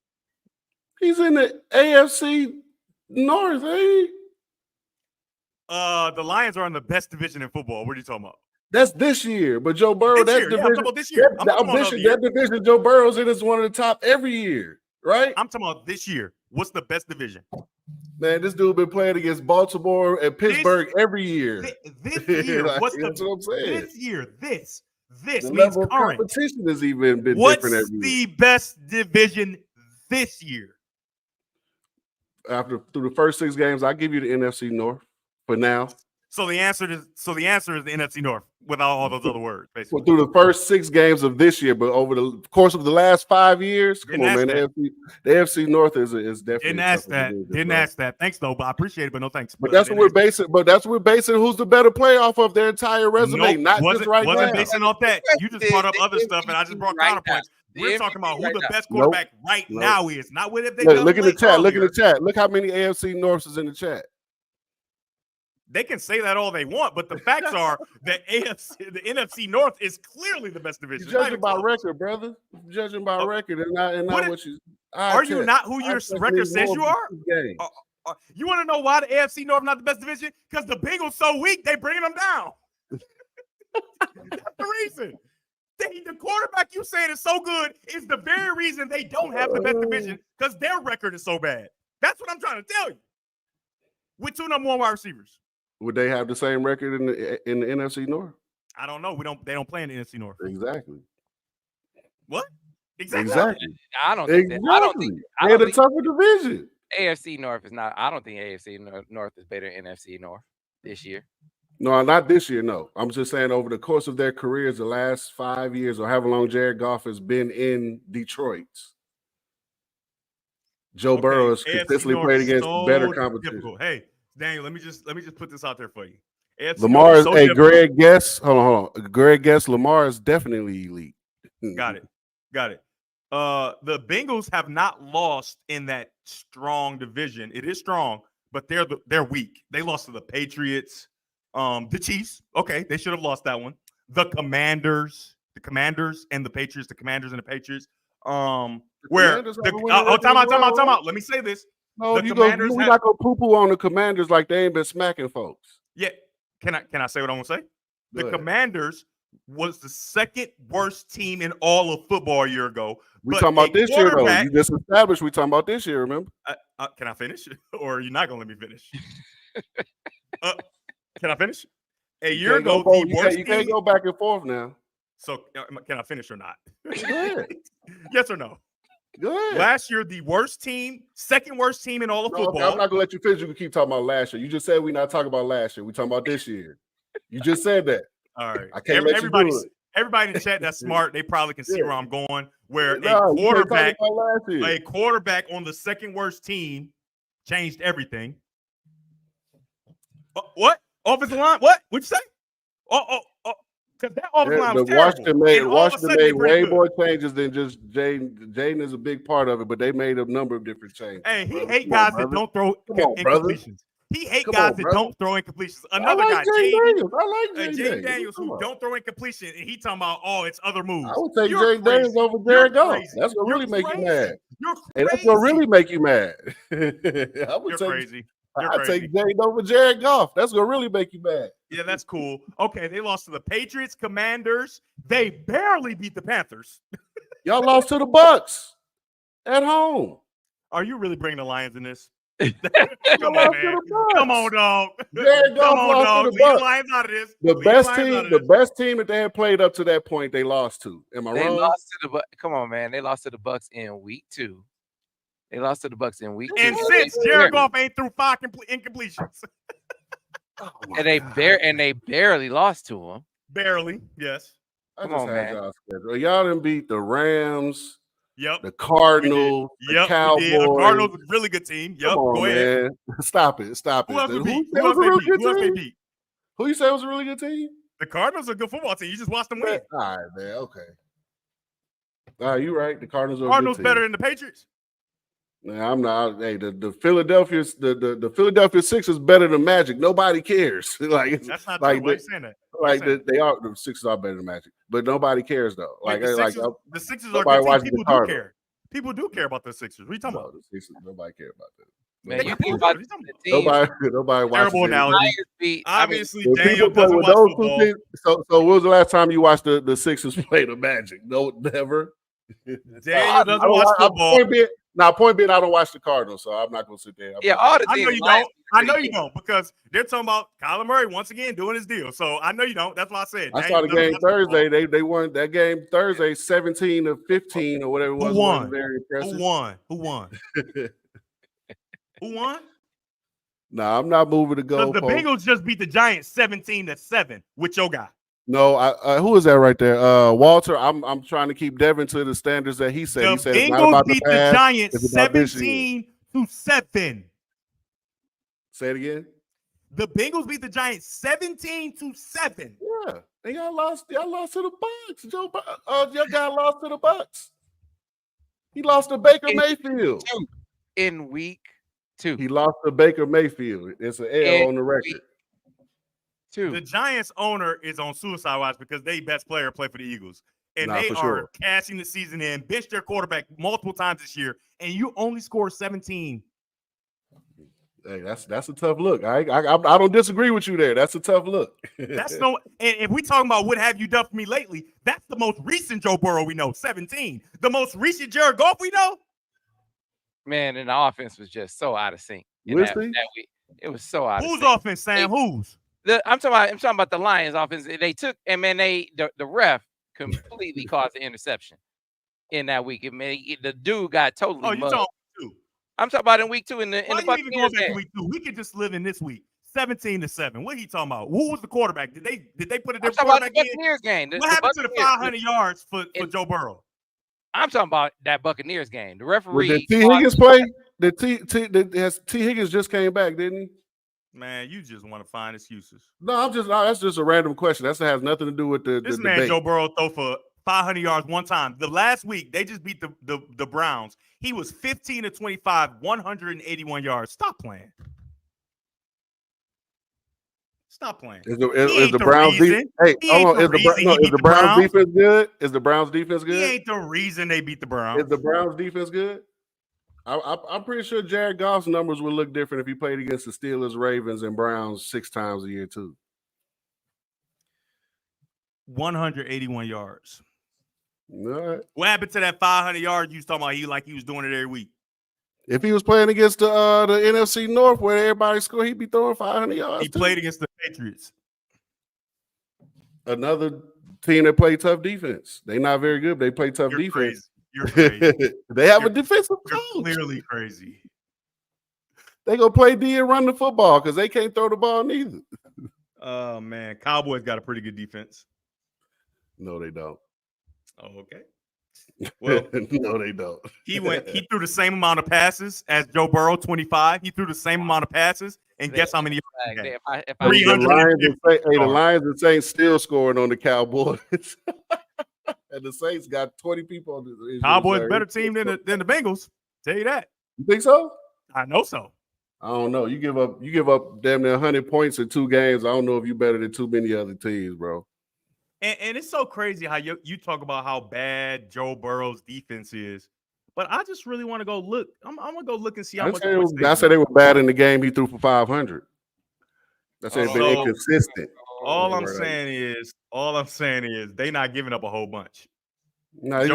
He's in the AFC North, eh? The Lions are in the best division in football. What are you talking about? That's this year, but Joe Burrow, that division Joe Burrow's in is one of the top every year, right? I'm talking about this year. What's the best division? Man, this dude been playing against Baltimore and Pittsburgh every year. This year, like, that's what I'm saying. This year, This The means level of current. competition has even been What's different every the year. best division this year? Through the first 6 games, I give you the NFC North for now. So the answer is the NFC North without all those other words, basically. Well, through the first 6 games of this year, but over the course of the last 5 years, come on, man, the AFC North is definitely. Didn't ask that. Didn't ask that. Thanks though, but I appreciate it, but no thanks. But that's what we're basing. But that's what we're basing who's the better player off of their entire resume, not just right now. Wasn't basing off that. You just brought up other stuff, and I just brought counterpoints. We're talking about who the best quarterback right now is, not what if they look in the chat. Look in the chat. Look how many AFC Norths is in the chat. They can say that all they want, but the facts are that the NFC North is clearly the best division. You're judging by record, brother. You're judging by record and not what you. Are you not who your record says you are? You want to know why the AFC North not the best division? Because the Bengals so weak, they bringing them down. That's the reason. The quarterback you saying is so good is the very reason they don't have the best division because their record is so bad. That's what I'm trying to tell you. With 2 number 1 wide receivers. Would they have the same record in the NFC North? I don't know. They don't play in the NFC North. Exactly. What? Exactly. I don't think that. I don't think they had a tougher division. AFC North is not. I don't think AFC North is better than NFC North this year. No, not this year. No, I'm just saying over the course of their careers, the last 5 years or however long Jared Goff has been in Detroit, Joe Burrow has consistently played against better competition. Difficult. Hey, Daniel, let me just put this out there for you. AFC Lamar is Greg guess. Hold on. Greg guess Lamar is definitely elite. Got it. The Bengals have not lost in that strong division. It is strong, but they're weak. They lost to the Patriots, the Chiefs. Okay, they should have lost that one. The Commanders and the Patriots. The Commanders and the Patriots. Time out. Let me say this. No, you're not gonna poo-poo on the Commanders like they ain't been smacking folks. Yeah. Can I say what I'm gonna say? The Commanders was the second worst team in all of football a year ago. We talking about this year, though. You just established we talking about this year, remember? Can I finish? Or are you not gonna let me finish? Can I finish? A year ago, you can't go back and forth now. So can I finish or not? Go ahead. Yes or no? Go ahead. Last year, the worst team, second worst team in all of football. Okay, I'm not gonna let you finish. You can keep talking about last year. You just said we're not talking about last year. We're talking about this year. You just said that. All right. I can't let you do it. Everybody in the chat that's smart, they probably can see where I'm going. Where a quarterback on the second worst team changed everything. What? Offensive line? What? What'd you say? Because that offensive line was terrible. Washington made way more changes than just Jaden. Jaden is a big part of it, but they made a number of different changes. Hey, he hate guys that don't throw incompletions. He hate guys that don't throw incompletions. Another guy, Jaden Daniels, who don't throw incompletion, and he talking about, it's other moves. I would take Jaden Daniels over Jared Goff. That's what really make you mad. Hey, that's what really make you mad. You're crazy. I take Jaden over Jared Goff. That's what really make you mad. Yeah, that's cool. Okay, they lost to the Patriots, Commanders. They barely beat the Panthers. Y'all lost to the Bucks at home. Are you really bringing the Lions in this? Come on, man. Come on, dog. Jared Goff lost to the Bucks. Leave the Lions out of this. The best team that they had played up to that point, they lost to. Am I wrong? Come on, man. They lost to the Bucks in week 2. They lost to the Bucks in week 2. And since Jared Goff ain't threw 5 incompletions. And they barely lost to him. Barely, yes. Come on, man. Y'all done beat the Rams. Yep. The Cardinals. The Cowboys. The Cardinals is a really good team. Yep. Go ahead. Man. Stop it. Who else they beat? Who you say was a really good team? The Cardinals are a good football team. You just watched them win. All right, man. Okay. All right, you're right. The Cardinals are better than the Patriots. Nah, I'm not. Hey, the Philadelphia Sixers better than Magic. Nobody cares. That's not true. Why are you saying that? The Sixers are better than Magic, but nobody cares though. The Sixers are good team. People do care. People do care about the Sixers. What are you talking about? The Sixers, nobody care about that. Man, you think about the team. Nobody watches. Terrible analogy. Obviously, Daniel doesn't watch football. So when was the last time you watched the Sixers play the Magic? No, never. Daniel doesn't watch football. Now, point being, I don't watch the Cardinals, so I'm not going to sit there. Yeah, all the I teams. know you don't. I know you don't because they're talking about Kyler Murray once again doing his deal. So I know you don't. That's why I said. I saw the game Thursday. They won that game Thursday, 17-15 or whatever it was. Who won? Very impressive. Who won? Who won? Nah, I'm not moving the goal. The Bengals just beat the Giants 17-7 with your guy. No, who is that right there? Walter. I'm trying to keep Devin to the standards that he said. The He said Bengals it's not about beat the pass, the Giants it's about this year. 17-7. Say it again. The Bengals beat the Giants 17-7. Yeah, and y'all lost to the Bucks. Your guy lost to the Bucks. He lost to Baker Mayfield in week 2. He lost to Baker Mayfield. It's an L on the record. 2. The Giants owner is on suicide watch because they best player play for the Eagles. And they are cashing the season in, benched their quarterback multiple times this year, and you only score 17. Hey, that's a tough look. I don't disagree with you there. That's a tough look. That's no. And if we talking about what have you done for me lately, that's the most recent Joe Burrow we know, 17. The most recent Jared Goff we know. Man, and the offense was just so out of sync. That week. It was so out of sync. Whose offense, Sam? Whose? I'm talking about the Lions offense. They took, and man, the ref completely caused the interception in that week. The dude got totally. Oh, you talking? I'm talking about in week 2 in the Buccaneers game. Week 2? We could just live in this week. 17-7. What are you talking about? Who was the quarterback? Did they put a different quarterback in? Buccaneers game. What happened to the 500 yards for Joe Burrow? I'm talking about that Buccaneers game. The referee. Did T. Higgins play? T. Higgins just came back, didn't he? Man, you just want to find excuses. No, that's just a random question. That has nothing to do with this man debate. Joe Burrow throw for 500 yards one time. The last week they just beat the Browns. He was 15-25, 181 yards. Stop playing. Stop playing. Is the Browns defense? Hey, hold on. Is the Browns defense good? Is the Browns defense good? He ain't the reason they beat the Browns. Is the Browns defense good? I'm pretty sure Jared Goff's numbers would look different if he played against the Steelers, Ravens, and Browns 6 times a year too. 181 yards. All right. What happened to that 500 yards you was talking about? He was doing it every week. If he was playing against the NFC North where everybody scored, he'd be throwing 500 yards. He played against the Patriots. Another team that play tough defense. They not very good. But they play tough defense. Crazy. You're crazy. They have a defensive coach. You're clearly crazy. They gonna play D and run the football because they can't throw the ball neither. Oh man, Cowboys got a pretty good defense. No, they don't. Oh, okay. Well, no, they don't. He threw the same amount of passes as Joe Burrow, 25. He threw the same amount of passes, and guess how many? The Lions and Saints still scoring on the Cowboys, and the Saints got 20 people on the Cowboys better team than the Bengals. Tell you that. You think so? I know so. I don't know. You give up damn near 100 points in 2 games. I don't know if you're better than too many other teams, bro. And it's so crazy how you talk about how bad Joe Burrow's defense is, but I just really want to go look. I'm gonna go look and see how much. I said they were bad in the game he threw for 500. I said they've been inconsistent. All I'm saying is they not giving up a whole bunch. No, they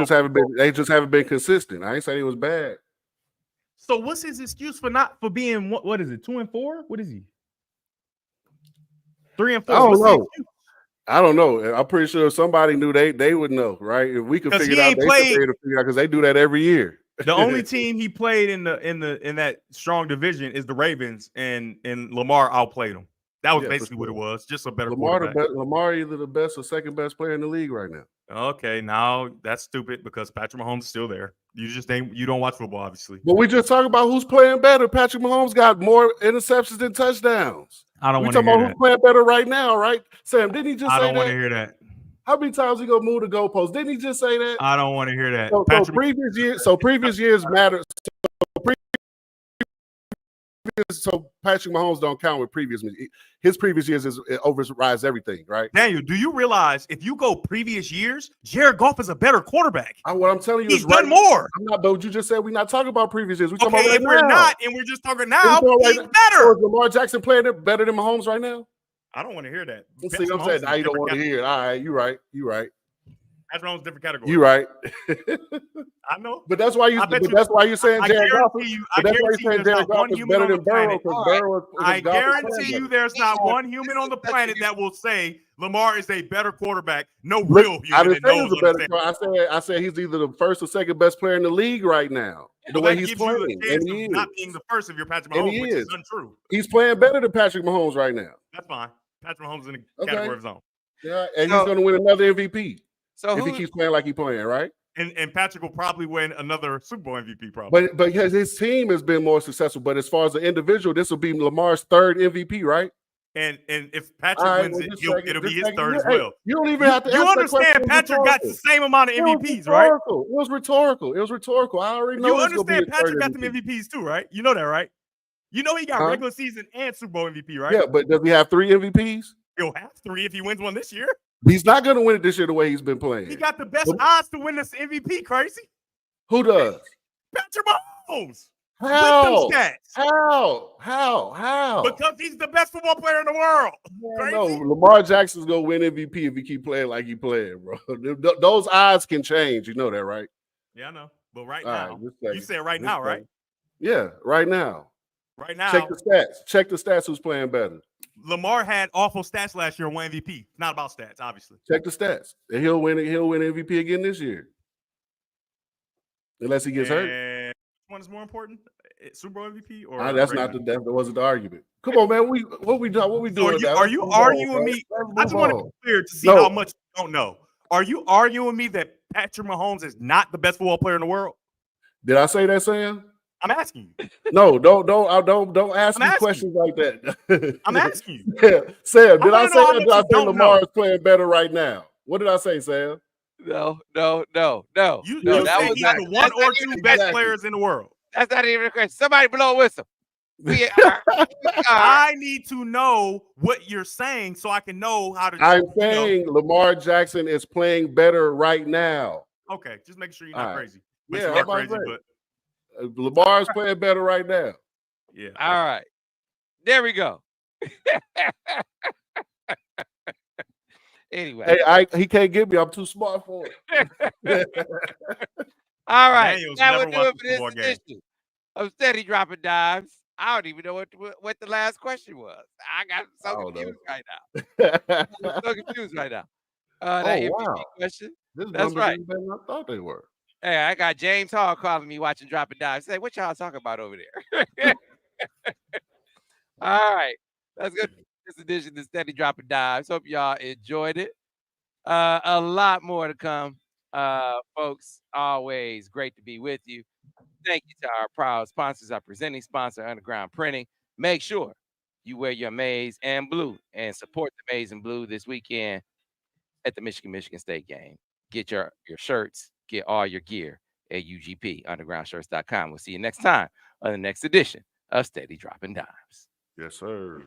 just haven't been consistent. I ain't saying he was bad. So what's his excuse for being what is it? 2-4? What is he? 3-4. I don't know. I'm pretty sure if somebody knew they would know, right? If we could figure it out, they could figure it out because they do that every year. The only team he played in that strong division is the Ravens, and Lamar outplayed them. That was basically what it was. Just a better quarterback. Lamar either the best or second best player in the league right now. Okay, now that's stupid because Patrick Mahomes is still there. You don't watch football, obviously. But we just talk about who's playing better. Patrick Mahomes got more interceptions than touchdowns. I don't want to hear that. We talking about who's playing better right now, right? Sam, didn't he just say that? I don't want to hear that. How many times he gonna move the goalpost? Didn't he just say that? I don't want to hear that. So previous years matter. So Patrick Mahomes don't count with his previous years overrides everything, right? Daniel, do you realize if you go previous years, Jared Goff is a better quarterback? What I'm telling you he's is done more. I'm not, but you just said we're not talking about previous years. We're talking about we're not, and we're just talking now. He's better. So is Lamar Jackson playing better than Mahomes right now? I don't want to hear that. See what I'm saying? Now you don't want to hear it. All right, you're right. Patrick Mahomes different category. You right. I know. But that's why that's why you're saying Jared Goff. But that's why you're saying Jared Goff is better than Burrow because Burrow. I guarantee you, there's not one human on the planet that will say Lamar is a better quarterback. No real human. I didn't say he was a better. I said he's either the first or second best player in the league right now. The way he's playing, and he is not being the first if you're Patrick Mahomes, which is untrue. He's playing better than Patrick Mahomes right now. That's fine. Patrick Mahomes in the category of his own. Yeah, and he's going to win another MVP. So if he keeps playing like he's playing, right? And Patrick will probably win another Super Bowl MVP, probably. But because his team has been more successful. But as far as the individual, this will be Lamar's third MVP, right? And if Patrick wins it'll be his third as well. You don't even have to. You understand? Patrick got the same amount of MVPs, right? It was rhetorical. I already know. You understand? Patrick got them MVPs too, right? You know that, right? You know he got regular season and Super Bowl MVP, right? Yeah, but does he have 3 MVPs? He'll have 3 if he wins one this year. He's not going to win it this year the way he's been playing. He got the best odds to win this MVP, crazy. Who does? Patrick Mahomes. How? Because he's the best football player in the world. No, Lamar Jackson's going to win MVP if he keep playing like he playing, bro. Those odds can change. You know that, right? Yeah, I know. But now, you said right now, right? Yeah, right now. Right now. Check the stats. Check the stats who's playing better. Lamar had awful stats last year and won MVP. Not about stats, obviously. Check the stats. And he'll win MVP again this year. Unless he gets hurt. Which one is more important? Super Bowl MVP or that wasn't the argument. Come on, man. What we doing? So are you arguing me? I just want to be clear to see how much you don't know. Are you arguing with me that Patrick Mahomes is not the best football player in the world? Did I say that, Sam? I'm asking you. No, don't ask me questions like that. I'm asking you. Yeah. Sam, did I say that? Did I say Lamar is playing better right now? What did I say, Sam? No. You said he's the one or two best players in the world. That's not even a question. Somebody blow a whistle. I need to know what you're saying so I can know how to. I'm saying Lamar Jackson is playing better right now. Okay, just make sure you're not crazy. Yeah, I'm crazy, but Lamar's playing better right now. Yeah. All right. There we go. Anyway. Hey, he can't get me. I'm too smart for it. All right. Daniel's now never we're doing watched for this edition of Steady Dropping Dimes. I don't even know what the last question was. I got so confused right now. I'm so confused right now. That MVP question. That's right. Better than I thought they were. Hey, I got James Hall calling me watching Dropping Dimes. Say, what y'all talking about over there? All right. Let's go to this edition of Steady Dropping Dimes. Hope y'all enjoyed it. A lot more to come. Folks, always great to be with you. Thank you to our proud sponsors, our presenting sponsor, Underground Printing. Make sure you wear your maize and blue and support the maize and blue this weekend at the Michigan State game. Get your shirts, get all your gear at UGP, undergroundshirts.com. We'll see you next time on the next edition of Steady Dropping Dimes. Yes, sir.